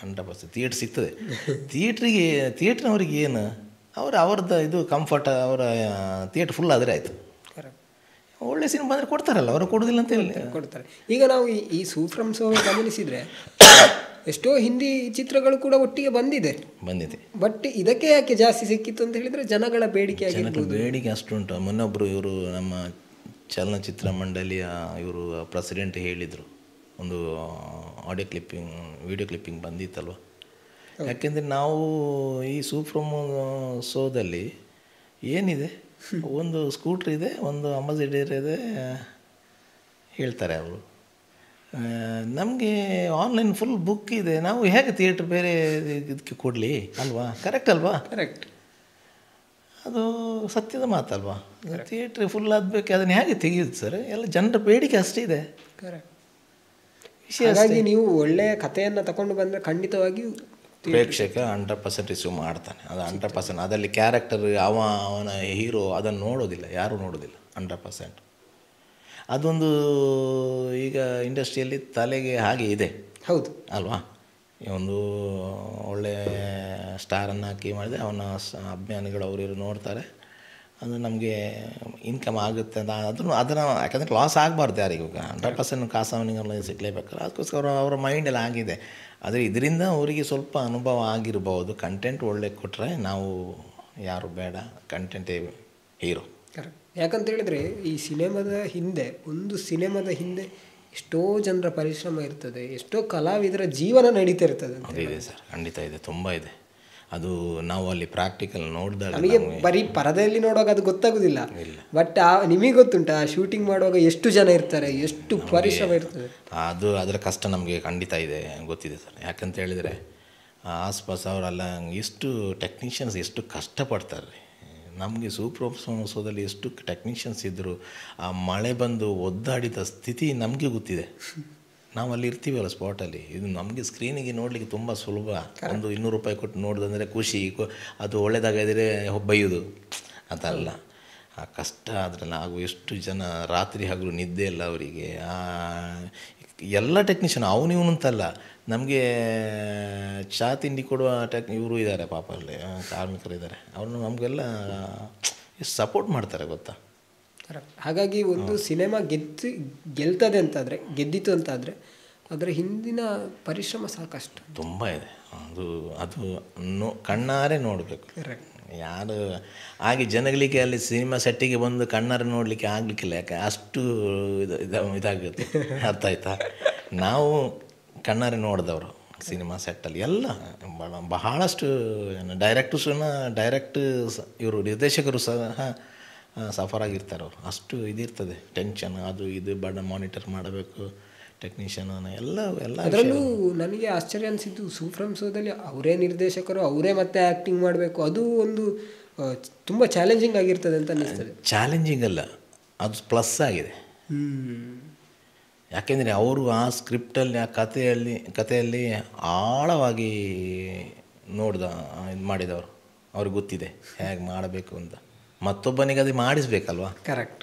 100%. ಥಿಯೇಟ್ರ್ ಸಿಗ್ತದೆ. ಥಿಯೇಟ್ರ್ನವ್ರಿಗೆ ಏನು ಅವ್ರದ್ದು ಇದು ಕಂಫರ್ಟ್, ಅವರ ಥಿಯೇಟ್ರ್ ಫುಲ್ ಆದರೆ ಆಯಿತು. ಒಳ್ಳೆ ಸಿನಿಮಾ ಬಂದರೆ ಕೊಡ್ತಾರಲ್ಲ, ಅವರು ಕೊಡೋದಿಲ್ಲ ಅಂತ ಹೇಳಿ ಕೊಡ್ತಾರೆ. ಈಗ ನಾವು ಈ ಸೂಫ್ರಮ್ ಸೋ ಗಮನಿಸಿದರೆ ಎಷ್ಟೋ ಹಿಂದಿ ಚಿತ್ರಗಳು ಕೂಡ ಒಟ್ಟಿಗೆ ಬಂದಿದೆ. ಬಟ್ ಇದಕ್ಕೆ ಯಾಕೆ ಜಾಸ್ತಿ ಸಿಕ್ಕಿತ್ತು ಅಂತ ಹೇಳಿದರೆ ಜನಗಳ ಬೇಡಿಕೆ ಬೇಡಿಕೆ ಅಷ್ಟುಂಟು. ಮೊನ್ನೊಬ್ಬರು ಇವರು ನಮ್ಮ ಚಲನಚಿತ್ರ ಮಂಡಳಿಯ ಇವರು ಪ್ರೆಸಿಡೆಂಟ್ ಹೇಳಿದರು, ಒಂದು ವಿಡಿಯೋ ಕ್ಲಿಪ್ಪಿಂಗ್ ಬಂದಿತ್ತಲ್ವ. ಯಾಕೆಂದರೆ ನಾವು ಈ ಸೂಫ್ರಮ್ ಶೋದಲ್ಲಿ ಏನಿದೆ, ಒಂದು ಸ್ಕೂಟ್ರ್ ಇದೆ, ಒಂದು ಅಂಬಾಸಿಡರ್ ಇದೆ ಹೇಳ್ತಾರೆ ಅವರು. ನಮಗೆ ಆನ್ಲೈನ್ ಫುಲ್ ಬುಕ್ ಇದೆ, ನಾವು ಹೇಗೆ ಥಿಯೇಟ್ರ್ ಬೇರೆ ಇದಕ್ಕೆ ಕೊಡಲಿ ಅಲ್ವಾ? ಕರೆಕ್ಟ್ ಅಲ್ವಾ? ಕರೆಕ್ಟ್, ಅದು ಸತ್ಯದ ಮಾತಲ್ವಾ. ಥಿಯೇಟ್ರ್ ಫುಲ್ ಆಗಬೇಕು, ಅದನ್ನು ಹೇಗೆ ತೆಗೆಯುದು ಸರ್? ಎಲ್ಲ ಜನರ ಬೇಡಿಕೆ ಅಷ್ಟೇ ಇದೆ. ಕರೆಕ್ಟ್. ಹಾಗಾಗಿ ನೀವು ಒಳ್ಳೆಯ ಕಥೆಯನ್ನು ತಗೊಂಡು ಬಂದರೆ ಖಂಡಿತವಾಗಿಯೂ ಪ್ರೇಕ್ಷಕ 100% ರಿಸೀವ್ ಮಾಡ್ತಾನೆ. ಅದು 100%. ಅದರಲ್ಲಿ ಕ್ಯಾರೆಕ್ಟರ್ ಅವನ ಹೀರೋ ಅದನ್ನು ನೋಡೋದಿಲ್ಲ, ಯಾರೂ ನೋಡೋದಿಲ್ಲ 100%. ಅದೊಂದು ಈಗ ಇಂಡಸ್ಟ್ರಿಯಲ್ಲಿ ತಲೆಗೆ ಹಾಗೆ ಇದೆ. ಹೌದು ಅಲ್ವಾ? ಒಂದು ಒಳ್ಳೆಯ ಸ್ಟಾರನ್ನು ಹಾಕಿ ಮಾಡಿದೆ, ಅವನ ಅಭಿಮಾನಿಗಳು ಅವರು ನೋಡ್ತಾರೆ, ಅದು ನಮಗೆ ಇನ್ಕಮ್ ಆಗುತ್ತೆ ಅಂತ. ಅದನ್ನು ಯಾಕಂದರೆ ಲಾಸ್ ಆಗಬಾರ್ದು ಯಾರಿಗೂ. 100% ಕಾಸು ಅವನಿಗೆಲ್ಲ ಸಿಗಲೇಬೇಕಲ್ಲ, ಅದಕ್ಕೋಸ್ಕರ ಅವರ ಮೈಂಡೆಲ್ಲ ಆಗಿದೆ. ಆದರೆ ಇದರಿಂದ ಅವರಿಗೆ ಸ್ವಲ್ಪ ಅನುಭವ ಆಗಿರ್ಬೋದು. ಕಂಟೆಂಟ್ ಒಳ್ಳೆ ಕೊಟ್ಟರೆ ನಾವು ಯಾರು ಬೇಡ, ಕಂಟೆಂಟೇ ಹೀರೋ. ಕರೆಕ್ಟ್. ಯಾಕಂತ ಹೇಳಿದರೆ ಈ ಒಂದು ಸಿನಿಮಾದ ಹಿಂದೆ ಎಷ್ಟೋ ಜನರ ಪರಿಶ್ರಮ ಇರ್ತದೆ, ಎಷ್ಟೋ ಕಲಾವಿದರ ಜೀವನ ನಡೀತಾ ಇರ್ತದೆ. ಅದಿದೆ ಸರ್, ಖಂಡಿತ ಇದೆ, ತುಂಬ ಇದೆ. ಅದು ನಾವು ಅಲ್ಲಿ ಪ್ರಾಕ್ಟಿಕಲ್ ನೋಡಿದಾಗ ನಮಗೆ ಬರೀ ಪರದೆಯಲ್ಲಿ ನೋಡುವಾಗ ಅದು ಗೊತ್ತಾಗೋದಿಲ್ಲ. ಬಟ್ ನಿಮಗೆ ಗೊತ್ತುಂಟು ಆ ಶೂಟಿಂಗ್ ಮಾಡುವಾಗ ಎಷ್ಟು ಜನ ಇರ್ತಾರೆ, ಎಷ್ಟು ಪರಿಶ್ರಮ ಇರ್ತದೆ. ಅದರ ಕಷ್ಟ ನಮಗೆ ಖಂಡಿತ ಇದೆ, ಗೊತ್ತಿದೆ ಸರ್. ಯಾಕಂತ ಹೇಳಿದರೆ ಆಸ್ಪಾಸ್ ಅವರೆಲ್ಲ ಎಷ್ಟು ಟೆಕ್ನಿಷಿಯನ್ಸ್ ಎಷ್ಟು ಕಷ್ಟಪಡ್ತಾರೆ. ನಮಗೆ ಸೂಪರ್ಸೋದಲ್ಲಿ ಎಷ್ಟು ಟೆಕ್ನಿಷಿಯನ್ಸ್ ಇದ್ದರು, ಆ ಮಳೆ ಬಂದು ಒದ್ದಾಡಿದ ಸ್ಥಿತಿ ನಮಗೆ ಗೊತ್ತಿದೆ. ನಾವು ಅಲ್ಲಿ ಇರ್ತೀವಲ್ಲ ಸ್ಪಾಟಲ್ಲಿ, ಇದು ನಮಗೆ ಸ್ಕ್ರೀನಿಗೆ ನೋಡಲಿಕ್ಕೆ ತುಂಬ ಸುಲಭ. ಒಂದು 200 ರೂಪಾಯಿ ಕೊಟ್ಟು ನೋಡೋದಂದರೆ ಖುಷಿ, ಅದು ಒಳ್ಳೆಯದಾಗಿದ್ದರೆ ಬೈಯೋದು ಅದಲ್ಲ. ಆ ಕಷ್ಟ ಅದರಲ್ಲಿ ಹಾಗೂ ಎಷ್ಟು ಜನ ರಾತ್ರಿ ಹಗಲು ನಿದ್ದೆ ಇಲ್ಲ ಅವರಿಗೆ. ಎಲ್ಲ ಟೆಕ್ನಿಷಿಯನ್ ಅವನು ಅಂತಲ್ಲ, ನಮಗೆ ಚಾ ತಿಂಡಿ ಕೊಡುವ ಇವರು ಇದ್ದಾರೆ ಪಾಪ, ಅಲ್ಲಿ ಕಾರ್ಮಿಕರು ಇದ್ದಾರೆ, ಅವ್ರನ್ನ ನಮಗೆಲ್ಲ ಎಷ್ಟು ಸಪೋರ್ಟ್ ಮಾಡ್ತಾರೆ ಗೊತ್ತಾ. ಹಾಗಾಗಿ ಒಂದು ಸಿನಿಮಾ ಗೆಲ್ತದೆ ಅಂತಾದರೆ, ಗೆದ್ದಿತು ಅಂತಾದರೆ ಅದರ ಹಿಂದಿನ ಪರಿಶ್ರಮ ಸಾಕಷ್ಟು ತುಂಬ ಇದೆ. ಅದು ಕಣ್ಣಾರೆ ನೋಡಬೇಕು. ಯಾರು ಹಾಗೆ ಜನಗಳಿಗೆ ಅಲ್ಲಿ ಸಿನಿಮಾ ಸೆಟ್ಟಿಗೆ ಬಂದು ಕಣ್ಣಾರೆ ನೋಡಲಿಕ್ಕೆ ಆಗಲಿಕ್ಕಿಲ್ಲ. ಯಾಕೆ ಅಷ್ಟು ಇದಾಗುತ್ತೆ, ಅರ್ಥ ಆಯ್ತಾ? ನಾವು ಕಣ್ಣಾರೆ ನೋಡಿದವರು ಸಿನಿಮಾ ಸೆಟ್ಟಲ್ಲಿ ಎಲ್ಲ ಬಹಳಷ್ಟು ಡೈರೆಕ್ಟ್ ಇವರು ನಿರ್ದೇಶಕರು ಸಹ ಸಫರ್ ಆಗಿರ್ತಾರೆ. ಅವರು ಅಷ್ಟು ಇದಿರ್ತದೆ, ಟೆನ್ಷನ್ ಅದು ಇದು ಮಾನಿಟರ್ ಮಾಡಬೇಕು, ಟೆಕ್ನಿಷಿಯನ್ ಎಲ್ಲ. ಅದರಲ್ಲೂ ನನಗೆ ಆಶ್ಚರ್ಯ ಅನಿಸಿದ್ದು ಸೂಫ್ರಮ್ ಶೋದಲ್ಲಿ ಅವರೇ ನಿರ್ದೇಶಕರು, ಅವರೇ ಮತ್ತೆ ಆ್ಯಕ್ಟಿಂಗ್ ಮಾಡಬೇಕು. ಅದು ಒಂದು ತುಂಬ ಚಾಲೆಂಜಿಂಗ್ ಆಗಿರ್ತದೆ ಅಂತ ಅನ್ನಿಸ್ತದೆ. ಚಾಲೆಂಜಿಂಗ್ ಅಲ್ಲ, ಅದು ಪ್ಲಸ್ ಆಗಿದೆ. ಯಾಕೆಂದರೆ ಅವರು ಆ ಸ್ಕ್ರಿಪ್ಟಲ್ಲಿ ಆ ಕಥೆಯಲ್ಲಿ ಆಳವಾಗಿ ಇದು ಮಾಡಿದವರು, ಅವ್ರಿಗೆ ಗೊತ್ತಿದೆ ಹೇಗೆ ಮಾಡಬೇಕು ಅಂತ. ಮತ್ತೊಬ್ಬನಿಗೆ ಅದು ಮಾಡಿಸ್ಬೇಕಲ್ವ. ಕರೆಕ್ಟ್.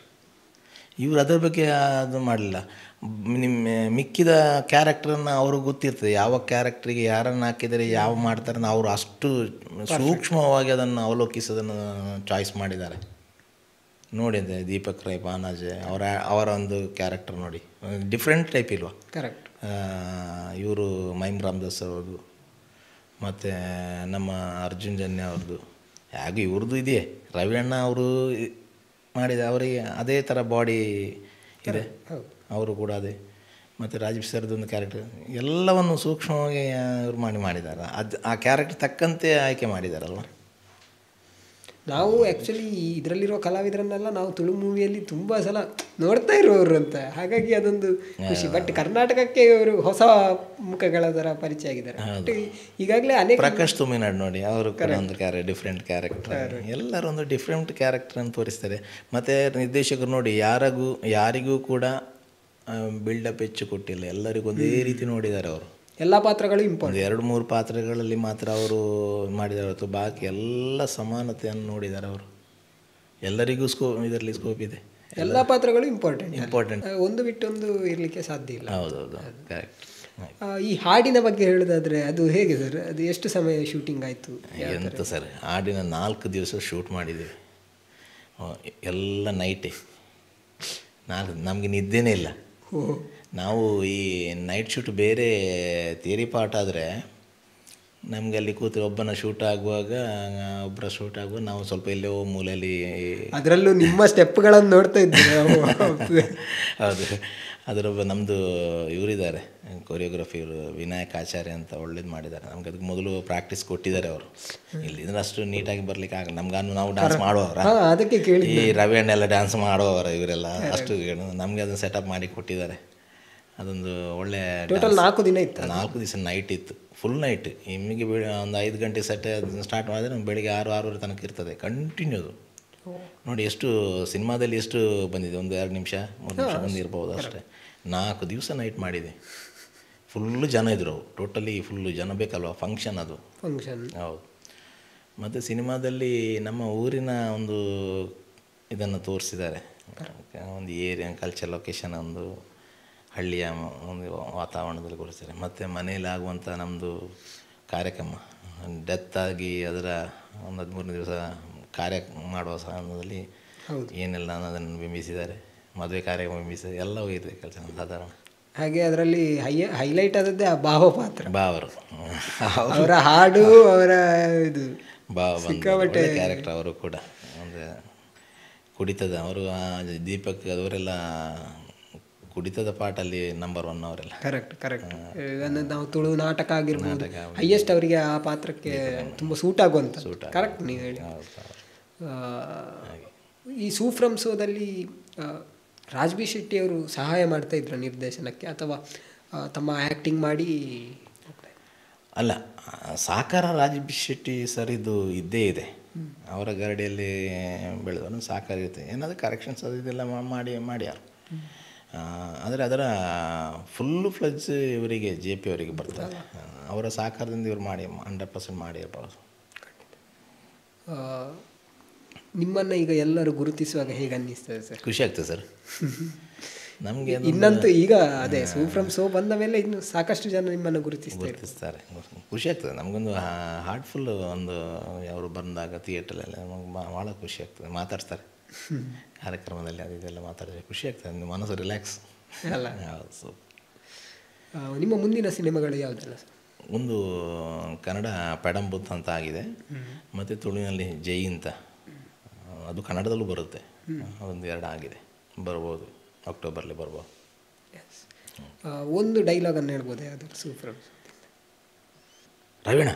ಇವರು ಅದರ ಬಗ್ಗೆ ಅದು ಮಾಡಲಿಲ್ಲ. ಮಿಕ್ಕಿದ ಕ್ಯಾರೆಕ್ಟ್ರನ್ನು ಅವ್ರಿಗೆ ಗೊತ್ತಿರ್ತದೆ, ಯಾವ ಕ್ಯಾರೆಕ್ಟ್ರಿಗೆ ಯಾರನ್ನು ಹಾಕಿದರೆ ಯಾವ ಮಾಡ್ತಾರೆ. ಅವರು ಅಷ್ಟು ಸೂಕ್ಷ್ಮವಾಗಿ ಅದನ್ನು ಅವಲೋಕಿಸೋದನ್ನು ಚಾಯ್ಸ್ ಮಾಡಿದ್ದಾರೆ. ನೋಡಿದೆ ದೀಪಕ್ ರೈ, ಬಾನಾಜೆ ಅವರ ಒಂದು ಕ್ಯಾರೆಕ್ಟರ್ ನೋಡಿ, ಡಿಫ್ರೆಂಟ್ ಟೈಪ್ ಇಲ್ವಾ. ಕರೆಕ್ಟ್. ಇವರು ಮೈಮ್ ರಾಮದಾಸ್ ಅವ್ರದ್ದು, ಮತ್ತು ನಮ್ಮ ಅರ್ಜುನ್ ಜನ್ಯ ಅವ್ರದ್ದು, ಹಾಗೆ ಇವ್ರದ್ದು ಇದೆಯೇ. ರವಿ ಅಣ್ಣ ಅವರು ಮಾಡಿದ, ಅವರಿಗೆ ಅದೇ ಥರ ಬಾಡಿ ಇದೆ, ಅವರು ಕೂಡ ಅದೇ. ಮತ್ತು ರಾಜೀವ್ ಸರ್ದು ಒಂದು ಕ್ಯಾರೆಕ್ಟರ್, ಎಲ್ಲವನ್ನು ಸೂಕ್ಷ್ಮವಾಗಿ ಇವ್ರು ಮಾಡಿದ್ದಾರೆ. ಆ ಕ್ಯಾರೆಕ್ಟರ್ ತಕ್ಕಂತೆ ಆಯ್ಕೆ ಮಾಡಿದ್ದಾರಲ್ವ. ನಾವು ಆ್ಯಕ್ಚುಲಿ ಇದರಲ್ಲಿರೋ ಕಲಾವಿದರನ್ನೆಲ್ಲ ನಾವು ತುಳು ಮೂವಿಯಲ್ಲಿ ತುಂಬ ಸಲ ನೋಡ್ತಾ ಇರೋರು ಅಂತ, ಹಾಗಾಗಿ ಅದೊಂದು ಖುಷಿ. ಬಟ್ ಕರ್ನಾಟಕಕ್ಕೆ ಇವರು ಹೊಸ ಮುಖಗಳ ಥರ ಪರಿಚಯ ಆಗಿದ್ದಾರೆ. ಬಟ್ ಈಗಾಗಲೇ ಅನೇಕ ಪ್ರಕಾಶ್ ತುಮಿನಾಡ್ ನೋಡಿ, ಅವರು ಕೂಡ ಒಂದು ಡಿಫ್ರೆಂಟ್ ಕ್ಯಾರೆಕ್ಟರ್, ಎಲ್ಲರೂ ಒಂದು ಡಿಫ್ರೆಂಟ್ ಕ್ಯಾರೆಕ್ಟರನ್ನು ತೋರಿಸ್ತಾರೆ. ಮತ್ತು ನಿರ್ದೇಶಕರು ನೋಡಿ, ಯಾರಿಗೂ ಕೂಡ ಬಿಲ್ಡಪ್ ಹೆಚ್ಚು ಕೊಟ್ಟಿಲ್ಲ, ಎಲ್ಲರಿಗೂ ಒಂದೇ ರೀತಿ ನೋಡಿದ್ದಾರೆ ಅವರು. ಎಲ್ಲ ಪಾತ್ರಗಳು ಇಂಪಾರ್ಟೆಂಟ್. 2-3 ಪಾತ್ರಗಳಲ್ಲಿ ಮಾತ್ರ ಅವರು ಮಾಡಿದ್ದಾರೆ ಹೊರತು ಬಾಕಿ ಎಲ್ಲ ಸಮಾನತೆಯನ್ನು ನೋಡಿದ್ದಾರೆ ಅವರು. ಎಲ್ಲರಿಗೂ ಇದರಲ್ಲಿ ಸ್ಕೋಪ್ ಇದೆ, ಎಲ್ಲ ಪಾತ್ರಗಳು ಇಂಪಾರ್ಟೆಂಟ್, ಒಂದು ಬಿಟ್ಟೊಂದು ಇರಲಿಕ್ಕೆ ಸಾಧ್ಯ ಇಲ್ಲ. ಹೌದೌದು, ಕರೆಕ್ಟ್. ಈ ಹಾಡಿನ ಬಗ್ಗೆ ಹೇಳೋದಾದರೆ ಅದು ಹೇಗೆ ಸರ್? ಅದು ಎಷ್ಟು ಸಮಯ ಶೂಟಿಂಗ್ ಆಯಿತು? ಎಂತ ಸರ್, ಹಾಡಿನ 4 ದಿವಸ ಶೂಟ್ ಮಾಡಿದ್ದೀವಿ, ಎಲ್ಲ ನೈಟೇ. ನಮಗೆ ನಿದ್ದೆನೇ ಇಲ್ಲ. ನಾವು ಈ ನೈಟ್ ಶೂಟ್ ಬೇರೆ ಥಿಯರಿ ಪಾರ್ಟ್ ಆದರೆ ನಮಗೆ ಅಲ್ಲಿ ಕೂತು ಒಬ್ಬರ ಶೂಟ್ ಆಗುವಾಗ ನಾವು ಸ್ವಲ್ಪ ಎಲ್ಲೋ ಮೂಲೆಯಲ್ಲಿ, ಅದರಲ್ಲೂ ನಿಮ್ಮ ಸ್ಟೆಪ್ಗಳನ್ನು ನೋಡ್ತಾ ಇದ್ದೀವಿ. ಹೌದು, ಅದರೊಬ್ಬ ನಮ್ಮದು ಇವರಿದ್ದಾರೆ ಕೊರಿಯೋಗ್ರಫಿಯವರು, ವಿನಾಯಕ್ ಆಚಾರ್ಯ ಅಂತ, ಒಳ್ಳೇದು ಮಾಡಿದ್ದಾರೆ. ನಮ್ಗೆ ಅದಕ್ಕೆ ಮೊದಲು ಪ್ರಾಕ್ಟೀಸ್ ಕೊಟ್ಟಿದ್ದಾರೆ ಅವರು. ಇಲ್ಲಿಂದ್ರೆ ಅಷ್ಟು ನೀಟಾಗಿ ಬರಲಿಕ್ಕೆ ಆಗಲ್ಲ ನಮ್ಗೆ. ನಾವು ಡ್ಯಾನ್ಸ್ ಮಾಡುವವರ, ಅದಕ್ಕೆ ಕೇಳಿ ಈ ರವಿಯಣ್ಣೆಲ್ಲ ಡ್ಯಾನ್ಸ್ ಮಾಡುವವರ ಇವರೆಲ್ಲ, ಅಷ್ಟು ನಮಗೆ ಅದನ್ನು ಸೆಟಪ್ ಮಾಡಿ ಕೊಟ್ಟಿದ್ದಾರೆ. ಅದೊಂದು ಒಳ್ಳೆ ಟೋಟಲ್ 4 ದಿನ ಇತ್ತು. 4 ದಿವಸ ನೈಟ್ ಇತ್ತು, ಫುಲ್ ನೈಟ್. ನಿಮಗೆ ಒಂದು 5 ಗಂಟೆ ಸೆಟ್ ಸ್ಟಾರ್ಟ್ ಮಾಡಿದ್ರೆ ಬೆಳಿಗ್ಗೆ 6-6 ತನಕ ಇರ್ತದೆ ಕಂಟಿನ್ಯೂ. ನೋಡಿ ಎಷ್ಟು ಸಿನಿಮಾದಲ್ಲಿ ಎಷ್ಟು ಬಂದಿದೆ, 1-2 ನಿಮಿಷ 3 ನಿಮಿಷ ಬಂದಿರ್ಬೋದು ಅಷ್ಟೇ. 4 ದಿವಸ ನೈಟ್ ಮಾಡಿದೆ. ಫುಲ್ಲು ಜನ ಇದ್ರು, ಟೋಟಲಿ ಫುಲ್ಲು ಜನ ಬೇಕಲ್ವ, ಫಂಕ್ಷನ್ ಅದು. ಹೌದು. ಮತ್ತು ಸಿನಿಮಾದಲ್ಲಿ ನಮ್ಮ ಊರಿನ ಒಂದು ಇದನ್ನು ತೋರಿಸಿದ್ದಾರೆ, ಒಂದು ಏರಿಯಾ ಕಲ್ಚರ್ ಲೊಕೇಶನ್, ಒಂದು ಹಳ್ಳಿಯ ಒಂದು ವಾತಾವರಣದಲ್ಲಿ ಕೊಡಿಸ್ತಾರೆ. ಮತ್ತು ಮನೆಯಲ್ಲಿ ಆಗುವಂಥ ನಮ್ಮದು ಕಾರ್ಯಕ್ರಮ, ಡೆತ್ ಆಗಿ ಅದರ ಒಂದು 13 ದಿವಸ ಕಾರ್ಯ ಮಾಡುವ ಸಮಯದಲ್ಲಿ ಏನೆಲ್ಲ ಅನ್ನೋದನ್ನು ಬಿಂಬಿಸಿದ್ದಾರೆ. ಮದುವೆ ಕಾರ್ಯಕ್ರಮ ಬಿಂಬಿಸಿದ್ದಾರೆ, ಎಲ್ಲವೂ ಇದೆ ಕೆಲಸ ಸಾಧಾರಣ. ಹಾಗೆ ಅದರಲ್ಲಿ ಹೈಲೈಟ್ ಆದದ್ದೇ ಆ ಭಾವರು, ಅವರ ಹಾಡು, ಅವರ ಇದು ಕ್ಯಾರೆಕ್ಟರ್. ಅವರು ಕೂಡ ಒಂದು ಕುಡಿತದ, ಅವರು ದೀಪಕ್ ಅವರೆಲ್ಲ ಕುಡಿತದ ಪಾಠಲ್ಲಿ ನಂಬರ್ 1 ಅವರೆಲ್ಲ. ಕರೆಕ್ಟ್. ನಾವು ತುಳು ನಾಟಕ ಆಗಿರ್ಬೋದು, ಹೈಯೆಸ್ಟ್ ಅವರಿಗೆ ಆ ಪಾತ್ರಕ್ಕೆ ತುಂಬ ಸೂಟ್ ಆಗುವಂಥ. ಕರೆಕ್ಟ್ ನೀವು ಹೇಳಿ. ಈ ಸೂಫ್ರಮ್ ಶೋದಲ್ಲಿ ರಾಜ್ಬಿ ಶೆಟ್ಟಿ ಅವರು ಸಹಾಯ ಮಾಡ್ತಾ ಇದ್ರು ನಿರ್ದೇಶನಕ್ಕೆ, ಅಥವಾ ತಮ್ಮ ಆ್ಯಕ್ಟಿಂಗ್ ಮಾಡಿ? ಅಲ್ಲ, ಸಾಕಾರ ರಾಜ್ಬಿ ಶೆಟ್ಟಿ ಸರ್ ಇದು ಇದ್ದೇ ಇದೆ, ಅವರ ಗರಡಿಯಲ್ಲಿ ಬೆಳೆದವನು ಸಾಕಾರ ಇರುತ್ತೆ. ಏನಾದರೂ ಕರೆಕ್ಷನ್ಸ್ ಅದು ಇದೆಲ್ಲ ಮಾಡ್ಯಾರ. ಆದರೆ ಅದರ ಫುಲ್ಲು ಫ್ಲೆಜ್ ಇವರಿಗೆ JP ಅವರಿಗೆ ಬರ್ತದೆ. ಅವರ ಸಹಕಾರದಿಂದ ಇವರು 100% ಮಾಡಿರ್ಬೋದು. ನಿಮ್ಮನ್ನು ಈಗ ಎಲ್ಲರೂ ಗುರುತಿಸುವಾಗ ಹೇಗೆ ಅನ್ನಿಸ್ತದೆ ಸರ್? ಖುಷಿ ಆಗ್ತದೆ ಸರ್ ನಮಗೆ. ಇನ್ನಂತೂ ಈಗ ಅದೇ ಸೂಫ್ರಮ್ ಶೋ ಬಂದ ಮೇಲೆ ಇನ್ನು ಸಾಕಷ್ಟು ಜನ ನಿಮ್ಮನ್ನು ಗುರುತಿಸ್ತಾರೆ. ಖುಷಿ ಆಗ್ತದೆ ನಮಗೊಂದು. ಹಾರ್ಟ್ಫುಲ್ ಒಂದು ಅವರು ಬಂದಾಗ ಥಿಯೇಟ್ರಲ್ಲೆಲ್ಲ ನಮಗೆ ಭಾಳ ಖುಷಿ ಆಗ್ತದೆ. ಮಾತಾಡ್ತಾರೆ ಕಾರ್ಯಕ್ರಮದಲ್ಲಿ, ಅದು ಇದೆಲ್ಲ ಮಾತಾಡಿದ್ರೆ ಖುಷಿ ಆಗ್ತದೆ, ನಿಮ್ಮ ಮನಸ್ಸು ರಿಲ್ಯಾಕ್ಸ್ ಅಲ್ಲ. ಹೌದು. ನಿಮ್ಮ ಮುಂದಿನ ಸಿನಿಮಾಗಳು ಯಾವುದೆಲ್ಲ ಸರ್? ಒಂದು ಕನ್ನಡ ಪೆಡಂಬುತ್ ಅಂತ ಆಗಿದೆ, ಮತ್ತು ತುಳುವಿನಲ್ಲಿ ಜೈ ಅಂತ, ಅದು ಕನ್ನಡದಲ್ಲೂ ಬರುತ್ತೆ. ಅದೊಂದು 2 ಆಗಿದೆ, ಬರ್ಬೋದು, ಅಕ್ಟೋಬರ್ಲಿ ಬರ್ಬೋದು. ಒಂದು ಡೈಲಾಗನ್ನು ಹೇಳ್ಬೋದು ಯಾವ್ದಾದ್ರು ಸೂಪರ್? ರವೀಣ,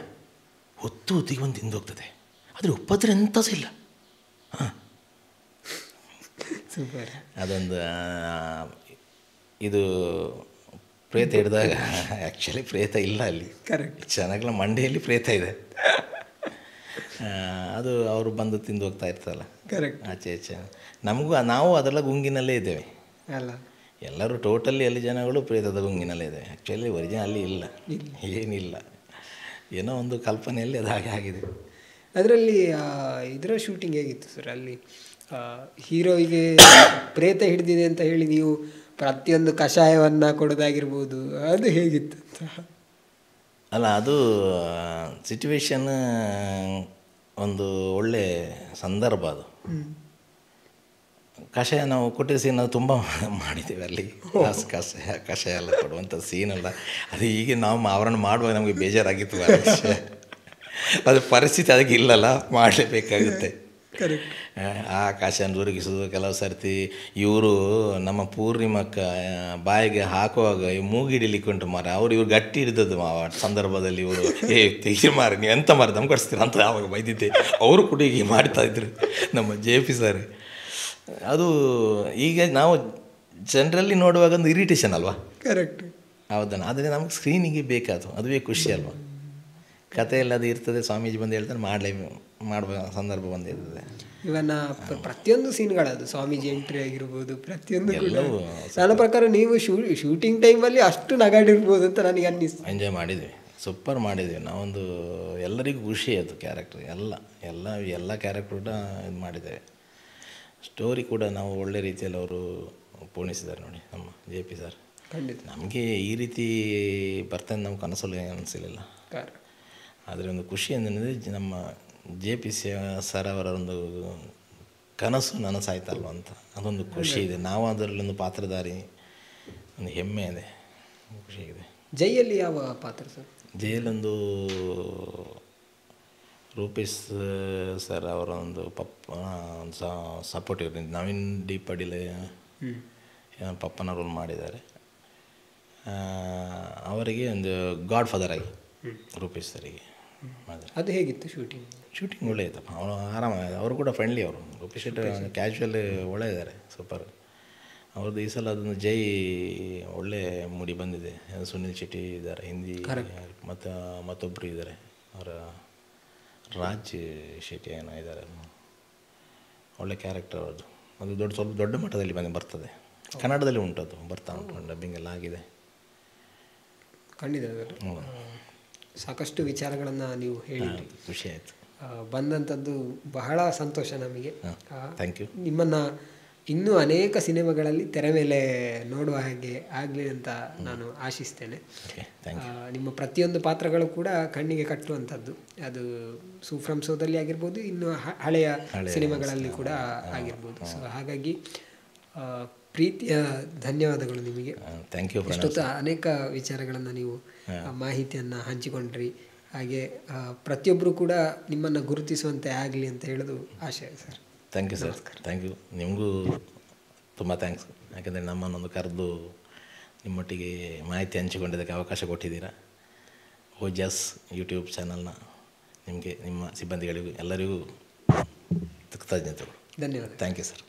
ಹೊತ್ತಿಗೆ ಒಂದು ತಿಂದೋಗ್ತದೆ, ಆದರೆ ಉಪದ್ರ ಎಂಥ ಸಹ ಇಲ್ಲ. ಹಾಂ, ಸೂಪರ್. ಅದೊಂದು ಇದು ಪ್ರೇತ ಹಿಡಿದಾಗ, ಆ್ಯಕ್ಚುಲಿ ಪ್ರೇತ ಇಲ್ಲ ಅಲ್ಲಿ, ಕರೆಕ್ಟ್, ಜನಗಳ ಮಂಡೆಯಲ್ಲಿ ಪ್ರೇತ ಇದೆ. ಅದು ಅವರು ಬಂದು ತಿಂದು ಹೋಗ್ತಾ ಇರ್ತಲ್ಲ, ಕರೆಕ್ಟ್, ಆಚೆ ನಾವು ಅದೆಲ್ಲ ಗುಂಗಿನಲ್ಲೇ ಇದ್ದೇವೆ ಅಲ್ಲ. ಎಲ್ಲರೂ ಟೋಟಲಿ ಅಲ್ಲಿ ಜನಗಳು ಪ್ರೇತದ ಗುಂಗಿನಲ್ಲೇ ಇದೆ. ಆ್ಯಕ್ಚುಲಿ ಒರಿಜಿನಲ್ ಅಲ್ಲಿ ಇಲ್ಲ, ಏನಿಲ್ಲ, ಏನೋ ಒಂದು ಕಲ್ಪನೆಯಲ್ಲಿ ಅದು ಹಾಗೆ ಆಗಿದೆ. ಅದರಲ್ಲಿ ಇದರ ಶೂಟಿಂಗ್ ಹೇಗಿತ್ತು ಸರ್? ಅಲ್ಲಿ ಹೀರೋಯಿಗೆ ಪ್ರೇತ ಹಿಡಿದಿದೆ ಅಂತ ಹೇಳಿ ನೀವು ಪ್ರತಿಯೊಂದು ಕಷಾಯವನ್ನು ಕೊಡೋದಾಗಿರ್ಬೋದು, ಅದು ಹೇಗಿತ್ತು ಅಂತ? ಅಲ್ಲ, ಅದು ಸಿಚುವೇಶನ್ ಒಂದು ಒಳ್ಳೆ ಸಂದರ್ಭ. ಅದು ಕಷಾಯ ನಾವು ಕೊಟ್ಟಿದ್ದ ಸೀನ್ ಅದು ತುಂಬ ಮಾಡಿದ್ದೇವೆ ಅಲ್ಲಿ. ಕಷಾಯ ಎಲ್ಲ ಕೊಡುವಂಥ ಸೀನಲ್ಲ ಅದು. ಈಗ ನಾವು ಅವರನ್ನು ಮಾಡುವಾಗ ನಮಗೆ ಬೇಜಾರಾಗಿತ್ತು. ಅದು ಪರಿಸ್ಥಿತಿ ಅದಕ್ಕೆ ಇಲ್ಲಲ್ಲ, ಮಾಡಲೇಬೇಕಾಗುತ್ತೆ. ಆಕಾಶನ ದುರುಗಿಸೋದು ಕೆಲವು ಸರ್ತಿ ಇವರು ನಮ್ಮ ಪೂರ್ಣಿಮಕ್ಕ ಬಾಯಿಗೆ ಹಾಕುವಾಗ ಮೂಗಿಡಿಲಿಕ್ಕೆ ಉಂಟು ಮಾರ ಇವ್ರು ಗಟ್ಟಿ ಹಿಡಿದದ್ದು ಆ ಸಂದರ್ಭದಲ್ಲಿ ಇವರು ತೆಗಿ ಮಾರ ನೀವು ಎಂತ ಮಾರ ದಮ್ ಕೊಡಿಸ್ತೀರ ಅಂತ ಆವಾಗ ಬೈದಿದ್ದೆ. ಅವರು ಕೂಡ ಹೀಗೆ ಮಾಡ್ತಾಯಿದ್ರು ನಮ್ಮ JP ಸರ್. ಅದು ಈಗ ನಾವು ಜನರಲ್ಲಿ ನೋಡುವಾಗ ಒಂದು ಇರಿಟೇಷನ್ ಅಲ್ವಾ? ಕರೆಕ್ಟ್. ಹೌದಣ್ಣ. ಆದರೆ ನಮಗೆ ಸ್ಕ್ರೀನಿಗೆ ಬೇಕಾದು, ಅದುವೇ ಖುಷಿ ಅಲ್ವಾ? ಕಥೆಯಲ್ಲಿ ಅದು ಇರ್ತದೆ, ಸ್ವಾಮೀಜಿ ಬಂದು ಹೇಳ್ತಾರೆ ಮಾಡುವ ಸಂದರ್ಭ ಬಂದಿರ್ತದೆ. ಇವನ್ನ ಪ್ರತಿಯೊಂದು ಸೀನ್ಗಳದು ಸ್ವಾಮೀಜಿ ಎಂಟ್ರಿ ಆಗಿರ್ಬೋದು, ಪ್ರತಿಯೊಂದು ನನ್ನ ಪ್ರಕಾರ ನೀವು ಶೂಟಿಂಗ್ ಟೈಮಲ್ಲಿ ಅಷ್ಟು ನಗಾಡಿರ್ಬೋದು ಅಂತ ನನಗೆ ಅನ್ನಿಸ್ತು. ಎಂಜಾಯ್ ಮಾಡಿದ್ವಿ, ಸೂಪರ್ ಮಾಡಿದ್ವಿ ನಾವೊಂದು. ಎಲ್ಲರಿಗೂ ಖುಷಿ ಅದು ಕ್ಯಾರೆಕ್ಟರ್ ಎಲ್ಲ ಕ್ಯಾರೆಕ್ಟರ್ ಕೂಡ ಇದು ಮಾಡಿದ್ದೇವೆ. ಸ್ಟೋರಿ ಕೂಡ ನಾವು ಒಳ್ಳೆ ರೀತಿಯಲ್ಲಿ ಅವರು ಪೂರ್ಣಿಸಿದ್ದಾರೆ ನೋಡಿ ನಮ್ಮ JP ಸರ್. ಖಂಡಿತ ನಮಗೆ ಈ ರೀತಿ ಬರ್ತಂದು ನಾವು ಕನಸಲ್ಲಿ ಅನಿಸಲಿಲ್ಲ. ಆದರೆ ಒಂದು ಖುಷಿ ಅಂದರೆ ನಮ್ಮ JP ಸರ್ ಅವರ ಒಂದು ಕನಸು ನನಸಾಯ್ತಲ್ವ ಅಂತ ಅದೊಂದು ಖುಷಿ ಇದೆ. ನಾವು ಅದರಲ್ಲೊಂದು ಪಾತ್ರಧಾರಿ, ಒಂದು ಹೆಮ್ಮೆ ಇದೆ, ಖುಷಿ ಇದೆ. ಜೈಯಲ್ಲಿ ಯಾವ ಪಾತ್ರ ಸರ್? ಜೈಲೊಂದು ರೂಪೇಶ್ ಸರ್ ಅವರ ಒಂದು ಒಂದು ಸಪೋರ್ಟಿವ್ ನವೀನ್ ಡಿ ಪಡಿಲೆ ಪಪ್ಪನ ರೋಲ್ ಮಾಡಿದ್ದಾರೆ. ಅವರಿಗೆ ಒಂದು ಗಾಡ್ ಫಾದರ್ ಆಗಿ ರೂಪೇಶ್ ಸರಿಗೆ ಮಾಡಿದ್ದಾರೆ. ಅದು ಹೇಗಿತ್ತು ಶೂಟಿಂಗ್? ಶೂಟಿಂಗ್ ಒಳ್ಳೆ ಇತ್ತಪ್ಪ, ಅವನು ಆರಾಮ, ಅವರು ಕೂಡ ಫ್ರೆಂಡ್ಲಿ. ಅವರು ರೂಪೇಶ್ ಕ್ಯಾಶುವಲ್ ಒಳ್ಳೆ ಇದ್ದಾರೆ, ಸೂಪರ್. ಅವ್ರದ್ದು ಈ ಸಲ ಅದೊಂದು ಜೈ ಒಳ್ಳೆ ಮೂಡಿ ಬಂದಿದೆ. ಸುನಿಲ್ ಶೆಟ್ಟಿ ಇದ್ದಾರೆ ಹಿಂದಿ, ಮತ್ತು ಮತ್ತೊಬ್ಬರು ಇದ್ದಾರೆ ಅವರ ರಾಜ್ ಶೆಟ್ಟಿ ಏನೋ ಇದ್ದಾರೆ, ಒಳ್ಳೆ ಕ್ಯಾರೆಕ್ಟರ್ ಅವ್ರದ್ದು. ಅದು ಸ್ವಲ್ಪ ದೊಡ್ಡ ಮಟ್ಟದಲ್ಲಿ ಬರ್ತದೆ. ಕನ್ನಡದಲ್ಲಿ ಉಂಟು, ಅದು ಬರ್ತಾ ಉಂಟು, ಡಬ್ಬಿಂಗ್ ಎಲ್ಲ ಆಗಿದೆ. ಖಂಡಿತ ಸಾಕಷ್ಟು ವಿಚಾರಗಳನ್ನು ನೀವು ಹೇಳಿದ್ರಿ, ಖುಷಿ ಆಯಿತು. ಬಂದಂಥದ್ದು ಬಹಳ ಸಂತೋಷ ನಮಗೆ. Thank you. ನಿಮ್ಮನ್ನು ಇನ್ನೂ ಅನೇಕ ಸಿನಿಮಾಗಳಲ್ಲಿ ತೆರೆ ಮೇಲೆ ನೋಡುವ ಹಾಗೆ ಆಗಲಿ ಅಂತ ನಾನು ಆಶಿಸ್ತೇನೆ. ನಿಮ್ಮ ಪ್ರತಿಯೊಂದು ಪಾತ್ರಗಳು ಕೂಡ ಕಣ್ಣಿಗೆ ಕಟ್ಟುವಂಥದ್ದು, ಅದು ಸೂಫ್ರಮ್ ಶೋದಲ್ಲಿ ಆಗಿರ್ಬೋದು, ಇನ್ನು ಹಳೆಯ ಸಿನಿಮಾಗಳಲ್ಲಿ ಕೂಡ ಆಗಿರ್ಬೋದು. ಸೊ ಹಾಗಾಗಿ ಪ್ರೀತಿಯ ಧನ್ಯವಾದಗಳು ನಿಮಗೆ. Thank you. ಇಷ್ಟೊತ್ತು ಅನೇಕ ವಿಚಾರಗಳನ್ನು ನೀವು ಮಾಹಿತಿಯನ್ನು ಹಂಚಿಕೊಂಡ್ರಿ. ಹಾಗೆ ಪ್ರತಿಯೊಬ್ಬರು ಕೂಡ ನಿಮ್ಮನ್ನು ಗುರುತಿಸುವಂತೆ ಆಗಲಿ ಅಂತ ಹೇಳೋದು ಆಶಯ sir. Thank you sir. Thank you. ನಿಮಗೂ ತುಂಬ ಥ್ಯಾಂಕ್ಸ್. ಯಾಕೆಂದರೆ ನಮ್ಮನ್ನೊಂದು ಕರೆದು ನಿಮ್ಮೊಟ್ಟಿಗೆ ಮಾಹಿತಿ ಹಂಚಿಕೊಂಡಿದ್ದಕ್ಕೆ ಅವಕಾಶ ಕೊಟ್ಟಿದ್ದೀರಾ. ಓಜಸ್ ಯೂಟ್ಯೂಬ್ ಚಾನಲ್ನ ನಿಮಗೆ, ನಿಮ್ಮ ಸಿಬ್ಬಂದಿಗಳಿಗೂ ಎಲ್ಲರಿಗೂ ಕೃತಜ್ಞತೆಗಳು. ಧನ್ಯವಾದ. Thank you sir.